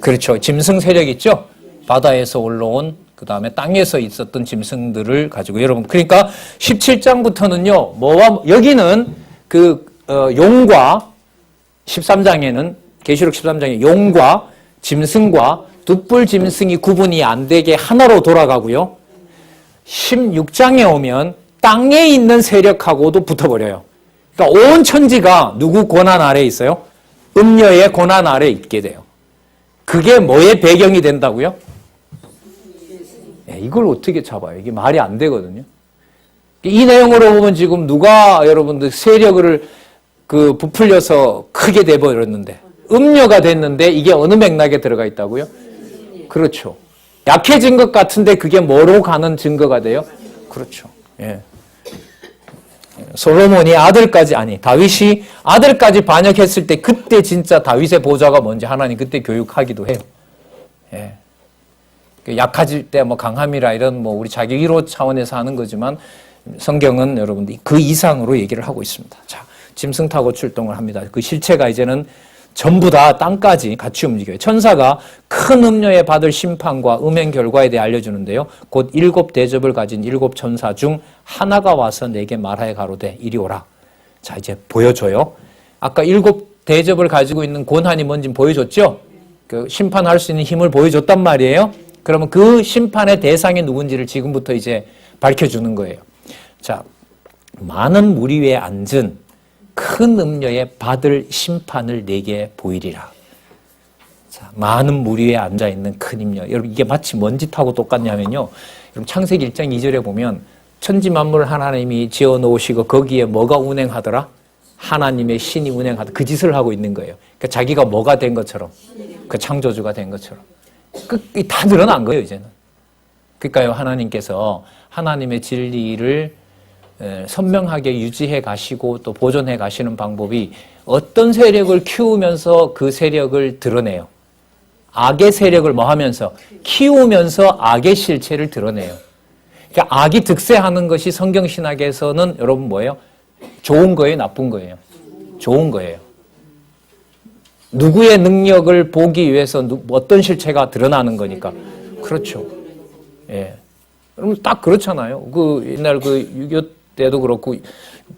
그렇죠. 짐승 세력 있죠? 바다에서 올라온 그 다음에 땅에서 있었던 짐승들을 가지고 여러분 그러니까 17장부터는요 뭐와 여기는 용과 13장에는 계시록 13장에 용과 짐승과 둣불 짐승이 구분이 안 되게 하나로 돌아가고요 16장에 오면 땅에 있는 세력하고도 붙어버려요. 그러니까 온 천지가 누구 고난 아래에 있어요? 음녀의 고난 아래에 있게 돼요. 그게 뭐의 배경이 된다고요? 이걸 어떻게 잡아요? 이게 말이 안 되거든요. 이 내용으로 보면 지금 누가 여러분들 세력을 부풀려서 크게 돼버렸는데 음녀가 됐는데 이게 어느 맥락에 들어가 있다고요? 그렇죠. 약해진 것 같은데 그게 뭐로 가는 증거가 돼요? 그렇죠. 예. 솔로몬이 다윗이 아들까지 반역했을 때 그때 진짜 다윗의 보좌가 뭔지 하나님 그때 교육하기도 해요. 예. 약해질 때 강함이라 이런 우리 자기 위로 차원에서 하는 거지만 성경은 여러분들 그 이상으로 얘기를 하고 있습니다. 자, 짐승 타고 출동을 합니다. 그 실체가 이제는 전부 다 땅까지 같이 움직여요. 천사가 큰 음녀에 받을 심판과 음행 결과에 대해 알려주는데요. 곧 7 대접을 가진 7 천사 중 하나가 와서 내게 말하여 가로되 이리 오라. 자, 이제 보여줘요. 아까 7 대접을 가지고 있는 권한이 뭔지 보여줬죠? 그 심판할 수 있는 힘을 보여줬단 말이에요. 그러면 그 심판의 대상이 누군지를 지금부터 이제 밝혀주는 거예요. 자, 많은 무리 위에 앉은 큰 음녀에 받을 심판을 내게 보이리라. 자, 많은 무리 위에 앉아있는 큰 음녀. 여러분, 이게 마치 뭔 짓하고 똑같냐면요. 여러분, 창세기 1장 2절에 보면 천지 만물을 하나님이 지어 놓으시고 거기에 뭐가 운행하더라? 하나님의 신이 운행하더라. 그 짓을 하고 있는 거예요. 그러니까 자기가 뭐가 된 것처럼, 그 창조주가 된 것처럼. 다 드러난 거예요, 이제는. 그러니까요, 하나님께서 하나님의 진리를 선명하게 유지해 가시고 또 보존해 가시는 방법이 어떤 세력을 키우면서 그 세력을 드러내요. 악의 세력을 뭐 하면서? 키우면서 악의 실체를 드러내요. 그러니까 악이 득세하는 것이 성경신학에서는 여러분 뭐예요? 좋은 거예요? 나쁜 거예요? 좋은 거예요. 누구의 능력을 보기 위해서 어떤 실체가 드러나는 거니까. 그렇죠. 예. 그럼 딱 그렇잖아요. 옛날 6.25 때도 그렇고,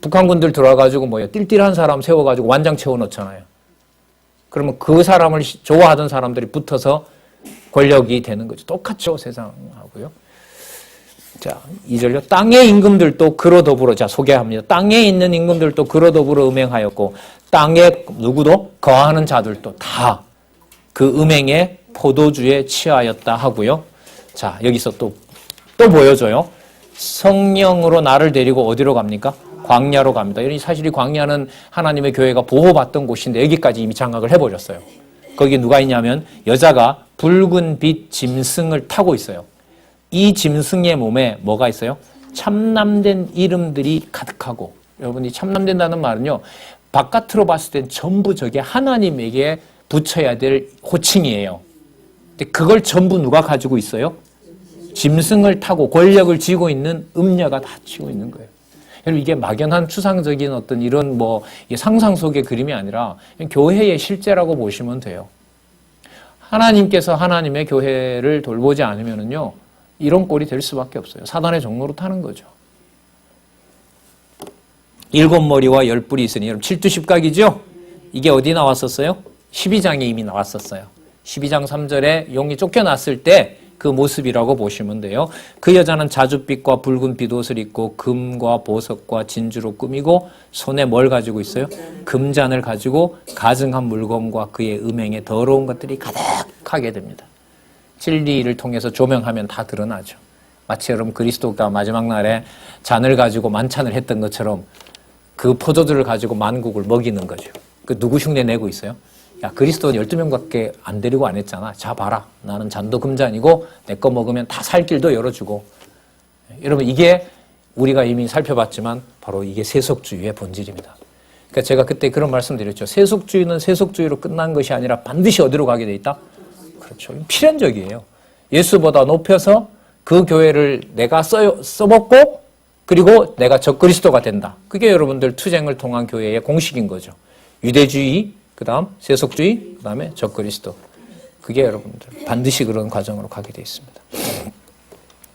북한군들 들어와가지고 띨띨한 사람 세워가지고 완장 채워넣잖아요. 그러면 그 사람을 좋아하던 사람들이 붙어서 권력이 되는 거죠. 똑같죠, 세상하고요. 자, 2절요. 땅의 임금들도 그로 더불어, 자, 소개합니다. 땅에 있는 임금들도 그로 더불어 음행하였고, 땅에 누구도 거하는 자들도 다 그 음행의 포도주에 취하였다 하고요. 자, 여기서 또 보여줘요. 성령으로 나를 데리고 어디로 갑니까? 광야로 갑니다. 사실 이 광야는 하나님의 교회가 보호받던 곳인데 여기까지 이미 장악을 해버렸어요. 거기 누가 있냐면 여자가 붉은 빛 짐승을 타고 있어요. 이 짐승의 몸에 뭐가 있어요? 참남된 이름들이 가득하고, 여러분이 참남된다는 말은요, 바깥으로 봤을 땐 전부 저게 하나님에게 붙여야 될 호칭이에요. 근데 그걸 전부 누가 가지고 있어요? 짐승을 타고 권력을 쥐고 있는 음녀가 다 쥐고 있는 거예요. 여러분, 이게 막연한 추상적인 어떤 이런 상상 속의 그림이 아니라 교회의 실제라고 보시면 돼요. 하나님께서 하나님의 교회를 돌보지 않으면요, 이런 꼴이 될 수밖에 없어요. 사단의 종로로 타는 거죠. 7머리와 10뿔이 있으니, 여러분 7두10각이죠? 이게 어디 나왔었어요? 12장에 이미 나왔었어요. 12장 3절에 용이 쫓겨났을 때 그 모습이라고 보시면 돼요. 그 여자는 자줏빛과 붉은 빛옷을 입고 금과 보석과 진주로 꾸미고 손에 뭘 가지고 있어요? 금잔을 가지고 가증한 물건과 그의 음행에 더러운 것들이 가득하게 됩니다. 진리를 통해서 조명하면 다 드러나죠. 마치 여러분 그리스도가 마지막 날에 잔을 가지고 만찬을 했던 것처럼 그 포도주를 가지고 만국을 먹이는 거죠. 그 누구 흉내 내고 있어요? 야, 그리스도는 12명밖에 안 데리고 안 했잖아. 자, 봐라. 나는 잔도 금잔이고 내 거 먹으면 다 살 길도 열어주고. 여러분, 이게 우리가 이미 살펴봤지만 바로 이게 세속주의의 본질입니다. 그러니까 제가 그때 그런 말씀 드렸죠. 세속주의는 세속주의로 끝난 것이 아니라 반드시 어디로 가게 돼 있다? 그렇죠. 필연적이에요. 예수보다 높여서 그 교회를 내가 써먹고 그리고 내가 적그리스도가 된다. 그게 여러분들 투쟁을 통한 교회의 공식인 거죠. 유대주의, 그 다음 세속주의, 그 다음에 적그리스도. 그게 여러분들 반드시 그런 과정으로 가게 되어 있습니다.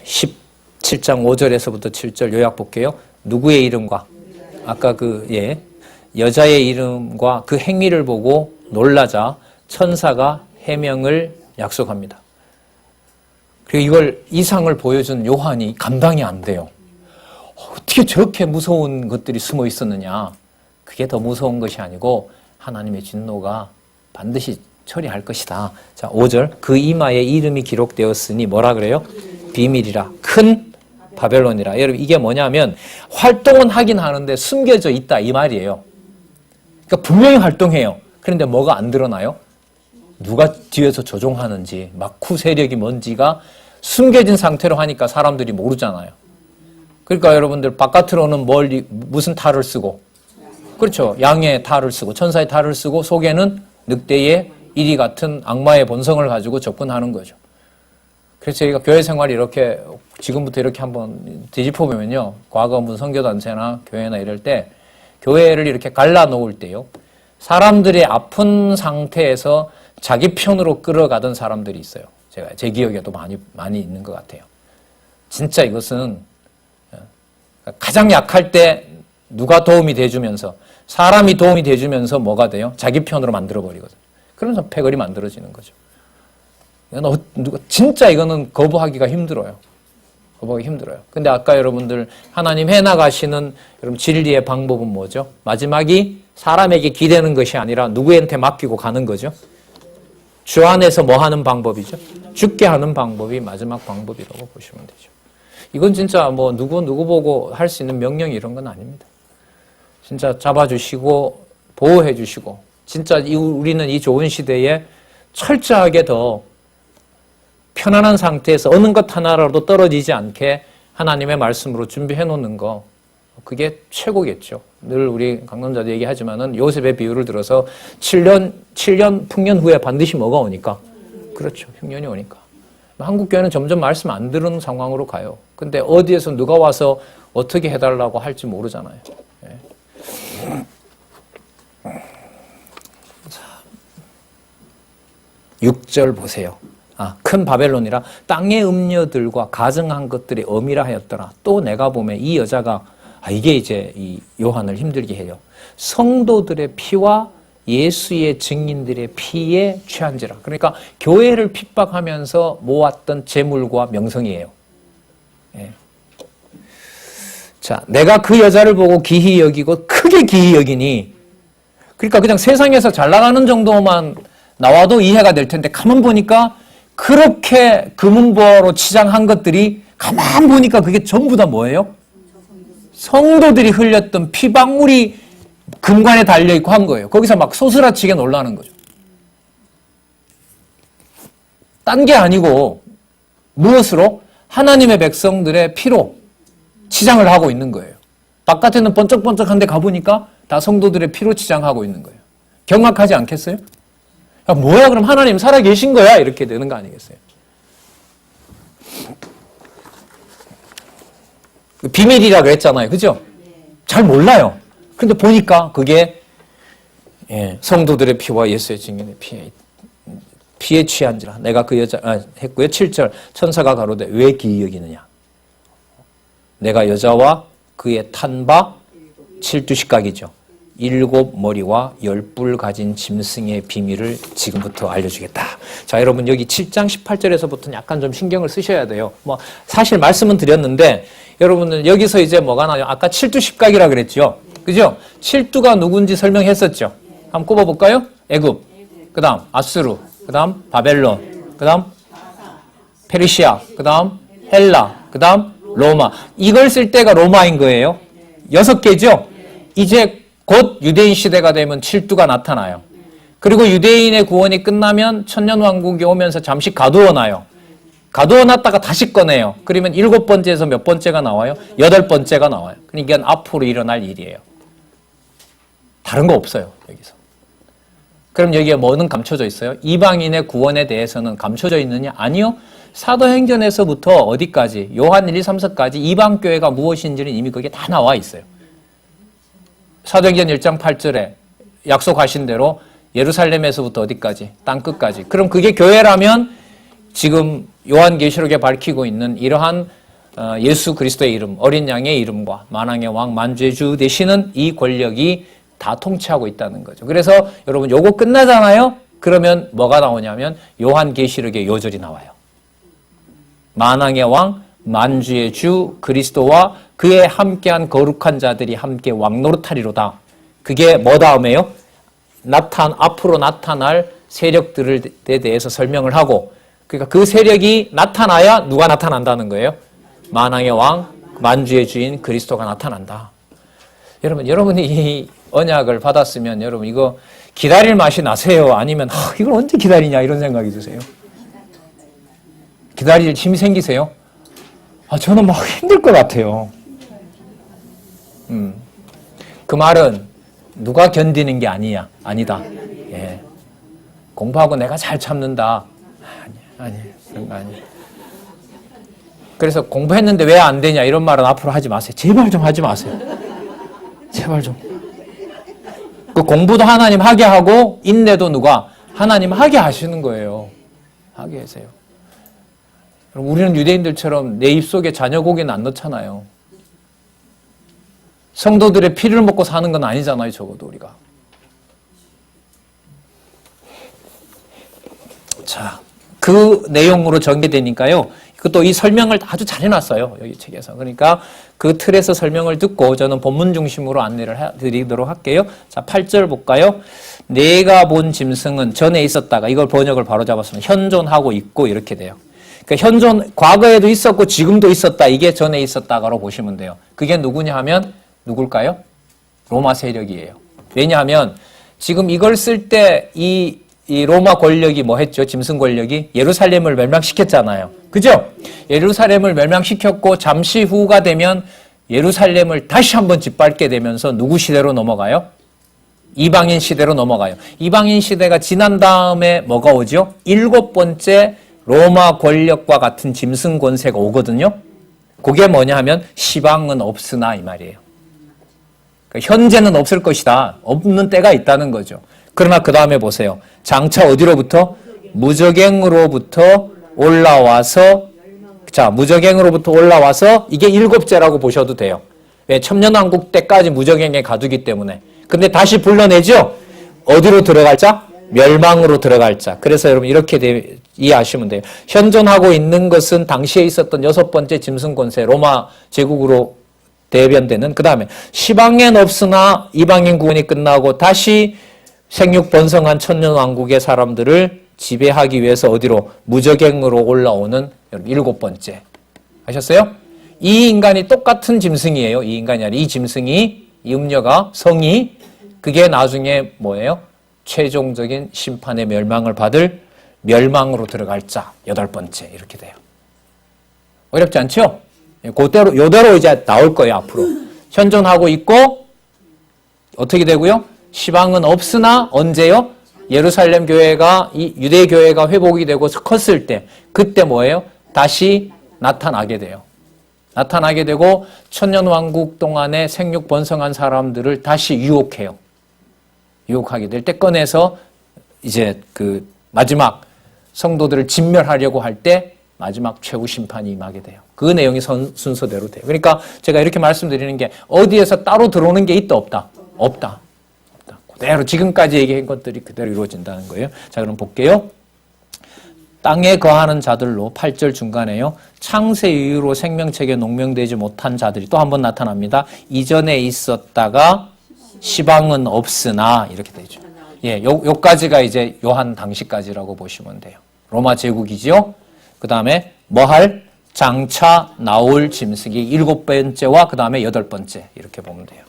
17장 5절에서부터 7절 요약 볼게요. 누구의 이름과 아까 여자의 이름과 그 행위를 보고 놀라자 천사가 해명을 약속합니다. 그리고 이상을 보여준 요한이 감당이 안 돼요. 어떻게 저렇게 무서운 것들이 숨어 있었느냐. 그게 더 무서운 것이 아니고 하나님의 진노가 반드시 처리할 것이다. 자, 5절. 그 이마에 이름이 기록되었으니 뭐라 그래요? 비밀이라. 큰 바벨론이라. 여러분, 이게 뭐냐면 활동은 하긴 하는데 숨겨져 있다 이 말이에요. 그러니까 분명히 활동해요. 그런데 뭐가 안 드러나요? 누가 뒤에서 조종하는지, 막후 세력이 뭔지가 숨겨진 상태로 하니까 사람들이 모르잖아요. 그러니까 여러분들 바깥으로는 무슨 탈을 쓰고, 그렇죠. 양의 탈을 쓰고 천사의 탈을 쓰고 속에는 늑대의 이리 같은 악마의 본성을 가지고 접근하는 거죠. 그래서 저희가 교회 생활이 이렇게 지금부터 이렇게 한번 뒤집어보면요. 과거 무슨 선교단체나 교회나 이럴 때 교회를 이렇게 갈라놓을 때요. 사람들의 아픈 상태에서 자기 편으로 끌어가던 사람들이 있어요. 제 기억에도 많이 있는 것 같아요. 진짜 이것은 가장 약할 때 누가 도움이 돼주면서 사람이 도움이 돼주면서 뭐가 돼요? 자기 편으로 만들어버리거든요. 그러면서 패거리 만들어지는 거죠. 진짜 이거는 거부하기가 힘들어요. 거부하기 힘들어요. 근데 아까 여러분들 하나님 해나가시는 여러분 진리의 방법은 뭐죠? 마지막이 사람에게 기대는 것이 아니라 누구한테 맡기고 가는 거죠. 주 안에서 뭐 하는 방법이죠? 죽게 하는 방법이 마지막 방법이라고 보시면 되죠. 이건 진짜 누구 보고 할 수 있는 명령 이런 건 아닙니다. 진짜 잡아주시고 보호해주시고 진짜 우리는 이 좋은 시대에 철저하게 더 편안한 상태에서 어느 것 하나라도 떨어지지 않게 하나님의 말씀으로 준비해 놓는 거 그게 최고겠죠. 늘 우리 강론자도 얘기하지만은 요셉의 비유를 들어서 7년 풍년 후에 반드시 뭐가 오니까 그렇죠. 흉년이 오니까. 한국 교회는 점점 말씀 안 들은 상황으로 가요. 근데 어디에서 누가 와서 어떻게 해달라고 할지 모르잖아요. 예. 6절 보세요. 큰 바벨론이라 땅의 음녀들과 가증한 것들이 엄이라 하였더라. 또 내가 보면 이 여자가 이게 이제 이 요한을 힘들게 해요. 성도들의 피와 예수의 증인들의 피에 취한지라. 그러니까 교회를 핍박하면서 모았던 재물과 명성이에요. 예. 자, 내가 그 여자를 보고 기히 여기고 크게 기히 여기니, 그러니까 그냥 세상에서 잘 나가는 정도만 나와도 이해가 될 텐데 가만 보니까 그렇게 금은보화로 치장한 것들이 가만 보니까 그게 전부 다 뭐예요? 성도들이 흘렸던 피방울이 금관에 달려있고 한 거예요. 거기서 막 소스라치게 놀라는 거죠. 딴 게 아니고 무엇으로? 하나님의 백성들의 피로 치장을 하고 있는 거예요. 바깥에는 번쩍번쩍한데 가보니까 다 성도들의 피로 치장하고 있는 거예요. 경악하지 않겠어요? 야, 뭐야 그럼 하나님 살아계신 거야? 이렇게 되는 거 아니겠어요? 비밀이라 그랬잖아요. 그죠? 잘 몰라요. 근데 보니까 그게 성도들의 피와 예수의 증인의 피에 취한지라. 내가 그 여자 했고요. 7절 천사가 가로되 왜 기이 여기느냐. 내가 여자와 그의 탄바 7두식각이죠. 7머리와 10뿔 가진 짐승의 비밀을 지금부터 알려주겠다. 자, 여러분 여기 7장 18절에서부터는 약간 좀 신경을 쓰셔야 돼요. 뭐 사실 말씀은 드렸는데 여러분은 여기서 이제 뭐가 나요? 아까 7두식각이라 그랬죠. 그죠? 7두가 누군지 설명했었죠. 한번 꼽아볼까요? 애굽, 그 다음 아수르, 그 다음 바벨론, 그 다음 페르시아, 그 다음 헬라, 그 다음 로마. 이걸 쓸 때가 로마인 거예요. 6개죠? 이제 곧 유대인 시대가 되면 7두가 나타나요. 그리고 유대인의 구원이 끝나면 천년왕국이 오면서 잠시 가두어 놔요. 가두어 놨다가 다시 꺼내요. 그러면 7번째에서 몇 번째가 나와요? 8번째가 나와요. 그러니까 이건 앞으로 일어날 일이에요. 다른 거 없어요, 여기서. 그럼 여기에 뭐는 감춰져 있어요? 이방인의 구원에 대해서는 감춰져 있느냐? 아니요. 사도행전에서부터 어디까지? 요한 1, 2, 3서까지 이방교회가 무엇인지는 이미 거기에 다 나와 있어요. 사도행전 1장 8절에 약속하신 대로 예루살렘에서부터 어디까지? 땅끝까지. 그럼 그게 교회라면 지금 요한계시록에 밝히고 있는 이러한 예수 그리스도의 이름, 어린 양의 이름과 만왕의 왕, 만주의 주 되시는 이 권력이 다 통치하고 있다는 거죠. 그래서 여러분 요거 끝나잖아요. 그러면 뭐가 나오냐면 요한계시록의 요절이 나와요. 만왕의 왕, 만주의 주 그리스도와 그에 함께한 거룩한 자들이 함께 왕노릇하리로다. 그게 뭐 다음에요? 앞으로 나타날 세력들에 대해서 설명을 하고, 그러니까 그 세력이 나타나야 누가 나타난다는 거예요? 만왕의 왕, 만주의 주인 그리스도가 나타난다. 여러분이 이 언약을 받았으면 여러분 이거 기다릴 맛이 나세요? 아니면 이걸 언제 기다리냐 이런 생각이 드세요? 기다릴 힘이 생기세요? 저는 막 힘들 것 같아요. 그 말은 누가 견디는 게 아니다. 예. 공부하고 내가 잘 참는다. 아니, 그런 거 아니에요. 그래서 공부했는데 왜 안 되냐 이런 말은 앞으로 하지 마세요. 제발 좀 하지 마세요. 제발 좀. 그 공부도 하나님 하게 하고 인내도 누가? 하나님 하게 하시는 거예요. 하게 하세요. 우리는 유대인들처럼 내 입속에 자녀 고기는 안 넣잖아요. 성도들의 피를 먹고 사는 건 아니잖아요. 적어도 우리가. 자, 그 내용으로 전개되니까요. 그것도 이 설명을 아주 잘 해놨어요. 여기 책에서. 그러니까 그 틀에서 설명을 듣고 저는 본문 중심으로 안내를 해드리도록 할게요. 자, 8절 볼까요? 내가 본 짐승은 전에 있었다가, 이걸 번역을 바로 잡았으면 현존하고 있고 이렇게 돼요. 그러니까 과거에도 있었고 지금도 있었다. 이게 전에 있었다가로 보시면 돼요. 그게 누구냐 하면 누굴까요? 로마 세력이에요. 왜냐하면 지금 이걸 쓸 때 이 로마 권력이 뭐 했죠? 짐승 권력이 예루살렘을 멸망시켰잖아요. 그죠? 예루살렘을 멸망시켰고 잠시 후가 되면 예루살렘을 다시 한번 짓밟게 되면서 누구 시대로 넘어가요? 이방인 시대로 넘어가요. 이방인 시대가 지난 다음에 뭐가 오죠? 7번째 로마 권력과 같은 짐승 권세가 오거든요. 그게 뭐냐 하면 시방은 없으나 이 말이에요. 그러니까 현재는 없을 것이다. 없는 때가 있다는 거죠. 그러나 그 다음에 보세요. 장차 어디로부터? 무적행으로부터 올라와서, 자, 무적행으로부터 올라와서 이게 7제라고 보셔도 돼요. 왜? 천년왕국 때까지 무적행에 가두기 때문에. 근데 다시 불러내죠? 어디로 들어갈 자? 멸망으로 들어갈 자. 그래서 여러분 이렇게 이해하시면 돼요. 현존하고 있는 것은 당시에 있었던 6번째 짐승 권세, 로마 제국으로 대변되는, 그 다음에 시방엔 없으나 이방인 구원이 끝나고 다시 생육 번성한 천년왕국의 사람들을 지배하기 위해서 어디로? 무적행으로 올라오는 7번째. 아셨어요? 이 인간이 똑같은 짐승이에요. 이 인간이 아니라 이 짐승이, 이 음녀가, 성이, 그게 나중에 뭐예요? 최종적인 심판의 멸망을 받을 멸망으로 들어갈 자, 8번째. 이렇게 돼요. 어렵지 않죠? 그대로, 요대로 이제 나올 거예요, 앞으로. 현존하고 있고, 어떻게 되고요? 시방은 없으나, 언제요? 예루살렘 교회가, 이 유대 교회가 회복이 되고 컸을 때, 그때 뭐예요? 다시 나타나게 돼요. 나타나게 되고, 천년왕국 동안에 생육 번성한 사람들을 다시 유혹해요. 유혹하게 될 때 꺼내서, 이제 그 마지막 성도들을 진멸하려고 할 때, 마지막 최후 심판이 임하게 돼요. 그 내용이 순서대로 돼요. 그러니까 제가 이렇게 말씀드리는 게 어디에서 따로 들어오는 게 있다 없다? 없다. 그대로 지금까지 얘기한 것들이 그대로 이루어진다는 거예요. 자, 그럼 볼게요. 땅에 거하는 자들로 8절 중간에요. 창세 이후로 생명책에 농명되지 못한 자들이 또 한 번 나타납니다. 이전에 있었다가 시방은 없으나 이렇게 되죠. 예, 요까지가 이제 요한 당시까지라고 보시면 돼요. 로마 제국이지요. 그 다음에 뭐할? 장차 나올 짐승이 7번째와 그 다음에 8번째 이렇게 보면 돼요.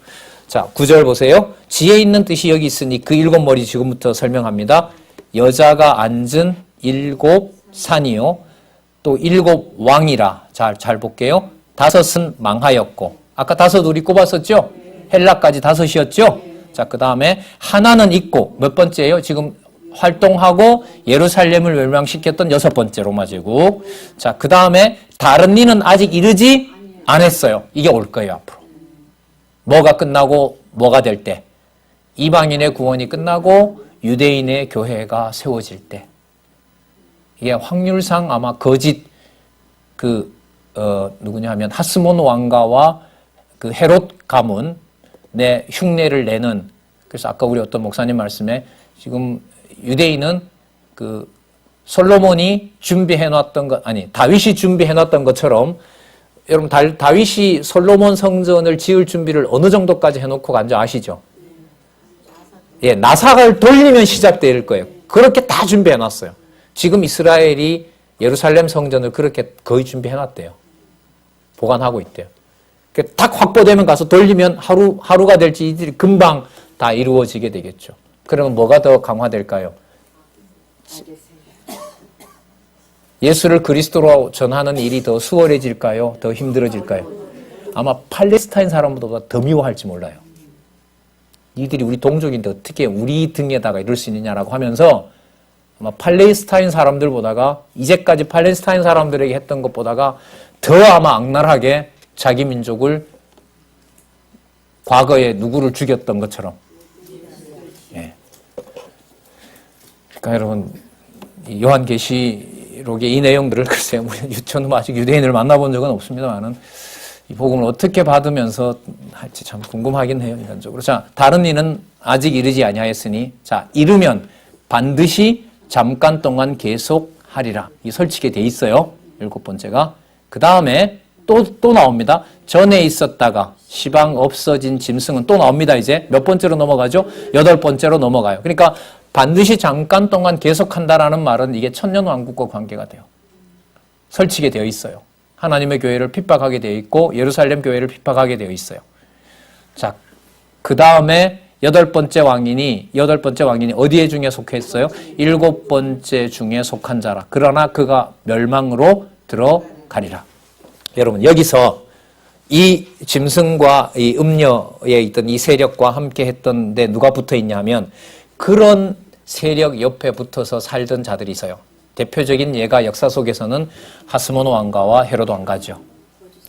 자, 9절 보세요. 지혜 있는 뜻이 여기 있으니 그 7머리 지금부터 설명합니다. 여자가 앉은 7산이요. 또 7왕이라. 잘 볼게요. 5은 망하였고. 아까 5 우리 꼽았었죠? 헬라까지 5이었죠? 자, 그 다음에 하나는 있고. 몇 번째예요? 지금 활동하고 예루살렘을 멸망시켰던 6번째 로마 제국. 자, 그 다음에 다른 이는 아직 이르지 않았어요. 이게 올 거예요, 앞으로. 뭐가 끝나고 뭐가 될 때? 이방인의 구원이 끝나고 유대인의 교회가 세워질 때. 이게 확률상 아마 거짓 누구냐 하면 하스몬 왕가와 그 헤롯 가문의 흉내를 내는, 그래서 아까 우리 어떤 목사님 말씀에 지금 유대인은 그 솔로몬이 준비해놨던 것, 아니 다윗이 해놨던 것처럼, 여러분 다윗이 솔로몬 성전을 지을 준비를 어느 정도까지 해놓고 간지 아시죠? 예, 나사를 돌리면 시작될 거예요. 그렇게 다 준비해놨어요. 지금 이스라엘이 예루살렘 성전을 그렇게 거의 준비해놨대요. 보관하고 있대요. 딱 확보되면 가서 돌리면 하루가 될지 이들이 금방 다 이루어지게 되겠죠. 그러면 뭐가 더 강화될까요? 예수를 그리스도로 전하는 일이 더 수월해질까요? 더 힘들어질까요? 아마 팔레스타인 사람보다 더 미워할지 몰라요. 이들이 우리 동족인데 어떻게 우리 등에다가 이럴 수 있느냐라고 하면서 아마 팔레스타인 사람들보다가, 이제까지 팔레스타인 사람들에게 했던 것보다가 더 아마 악랄하게 자기 민족을 과거에 누구를 죽였던 것처럼. 예. 그러니까 여러분, 요한계시록의 이 내용들을 글쎄요, 저는 아직 유대인을 만나본 적은 없습니다만은 이 복음을 어떻게 받으면서 할지 참 궁금하긴 해요, 인간적으로. 자, 다른 이는 아직 이르지 아니하였으니, 자, 이르면 반드시 잠깐 동안 계속하리라. 이 설치게 돼 있어요. 7번째가. 그 다음에 또 나옵니다. 전에 있었다가 시방 없어진 짐승은 또 나옵니다. 이제 몇 번째로 넘어가죠? 8번째로 넘어가요. 그러니까 반드시 잠깐 동안 계속한다라는 말은 이게 천년왕국과 관계가 돼요. 설치게 되어 있어요. 하나님의 교회를 핍박하게 되어 있고 예루살렘 교회를 핍박하게 되어 있어요. 자, 그 다음에 8번째 왕인이 어디에 중에 속했어요? 7번째 중에 속한 자라. 그러나 그가 멸망으로 들어가리라. 여러분, 여기서 이 짐승과 이 음녀에 있던 이 세력과 함께 했던데 누가 붙어 있냐면 그런 세력 옆에 붙어서 살던 자들이 있어요. 대표적인 예가 역사 속에서는 하스모노 왕가와 헤로도 왕가죠.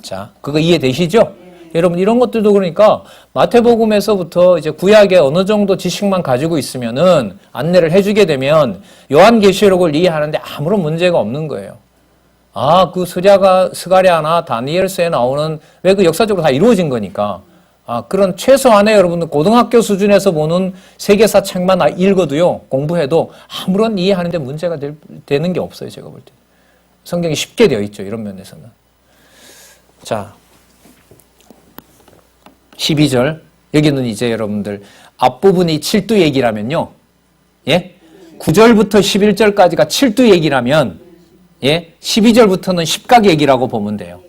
자, 그거 이해되시죠? 여러분 이런 것들도 그러니까 마태복음에서부터 이제 구약에 어느 정도 지식만 가지고 있으면은 안내를 해주게 되면 요한계시록을 이해하는데 아무런 문제가 없는 거예요. 아, 그 스가랴나 다니엘서에 나오는 왜 그 역사적으로 다 이루어진 거니까. 아, 그런 최소한의 여러분들 고등학교 수준에서 보는 세계사 책만 읽어도요, 공부해도 아무런 이해하는데 문제가 되는 게 없어요, 제가 볼 때. 성경이 쉽게 되어 있죠, 이런 면에서는. 자, 12절. 여기는 이제 여러분들 앞부분이 칠두 얘기라면요. 예? 9절부터 11절까지가 칠두 얘기라면 예? 12절부터는 십각 얘기라고 보면 돼요.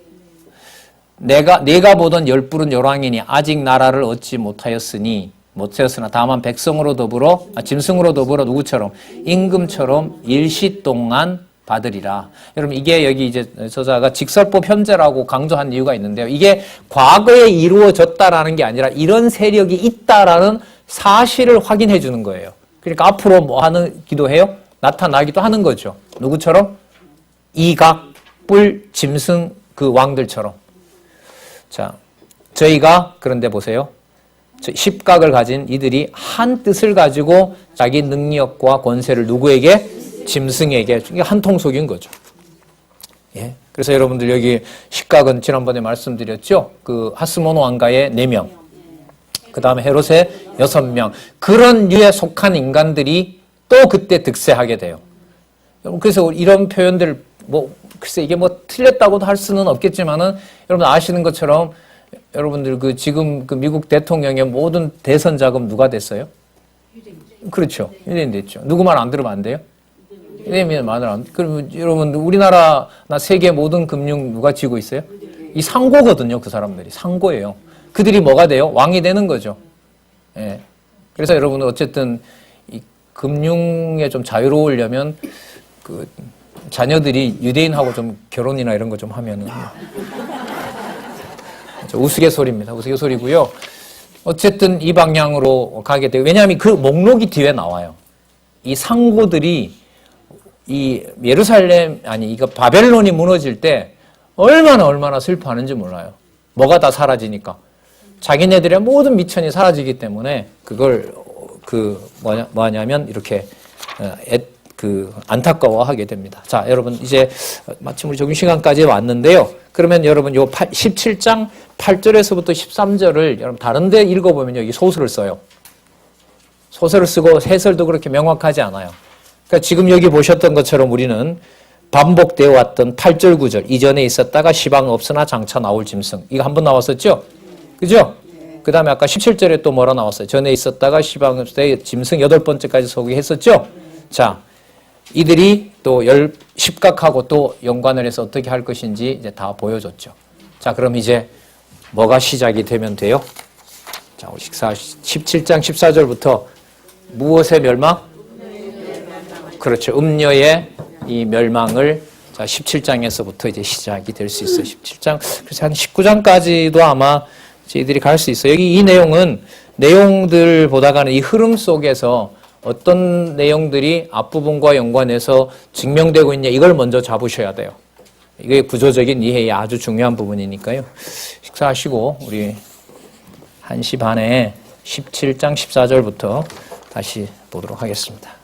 내가 보던 열불은 열왕이니 아직 나라를 얻지 못하였으나 다만 백성으로 더불어 짐승으로 더불어 누구처럼 임금처럼 일시 동안 받으리라. 여러분 이게 여기 이제 저자가 직설법 현재라고 강조한 이유가 있는데요. 이게 과거에 이루어졌다라는 게 아니라 이런 세력이 있다라는 사실을 확인해 주는 거예요. 그러니까 앞으로 뭐 하는 기도해요? 나타나기도 하는 거죠. 누구처럼? 이각, 뿔, 짐승 그 왕들처럼. 자, 저희가 그런데 보세요. 십각을 가진 이들이 한 뜻을 가지고 자기 능력과 권세를 누구에게? 짐승에게. 이게 한 통속인 거죠. 예. 그래서 여러분들 여기 십각은 지난번에 말씀드렸죠. 그 하스모노 왕가의 4명. 그 다음에 헤롯의 6명. 그런 류에 속한 인간들이 또 그때 득세하게 돼요. 그래서 이런 표현들 글쎄 이게 틀렸다고도 할 수는 없겠지만은 여러분 아시는 것처럼 여러분들 지금 미국 대통령의 모든 대선 자금 누가 됐어요? 그렇죠. 유대인 됐죠. 누구 말 안 들으면 안 돼요? 유대인 말을 안. 그러면 여러분 우리나라나 세계 모든 금융 누가 쥐고 있어요? 이 상고거든요. 그 사람들이 상고예요. 그들이 뭐가 돼요? 왕이 되는 거죠. 예. 그래서 여러분은 어쨌든 이 금융에 좀 자유로우려면 자녀들이 유대인하고 좀 결혼이나 이런 거 좀 하면은 우스갯소리입니다. 우스갯소리고요. 어쨌든 이 방향으로 가게 돼요. 왜냐하면 그 목록이 뒤에 나와요. 이 상고들이 이 이거 바벨론이 무너질 때 얼마나 슬퍼하는지 몰라요. 뭐가 다 사라지니까. 자기네들의 모든 미천이 사라지기 때문에 그걸 뭐하냐면 이렇게 안타까워하게 됩니다. 자, 여러분 이제 마침 우리 적용시간까지 왔는데요. 그러면 여러분 요 17장 8절에서부터 13절을 여러분 다른 데 읽어보면 여기 소설을 써요. 소설을 쓰고 해설도 그렇게 명확하지 않아요. 그러니까 지금 여기 보셨던 것처럼 우리는 반복되어 왔던 8절 9절 이전에 있었다가 시방 없으나 장차 나올 짐승 이거 한 번 나왔었죠? 그죠? 그 다음에 아까 17절에 또 뭐라 나왔어요? 전에 있었다가 시방 없을 때 짐승 8번째까지 소개했었죠? 자, 이들이 또 십각하고 또 연관을 해서 어떻게 할 것인지 이제 다 보여줬죠. 자, 그럼 이제 뭐가 시작이 되면 돼요? 자, 우리 17장 14절부터 무엇의 멸망? 그렇죠. 음녀의 이 멸망을 자, 17장에서부터 이제 시작이 될 수 있어요. 17장. 그래서 한 19장까지도 아마 저희들이 갈 수 있어요. 여기 이 내용들 보다가는 이 흐름 속에서 어떤 내용들이 앞부분과 연관해서 증명되고 있냐 이걸 먼저 잡으셔야 돼요. 이게 구조적인 이해의 아주 중요한 부분이니까요. 식사하시고 우리 1시 반에 17장 14절부터 다시 보도록 하겠습니다.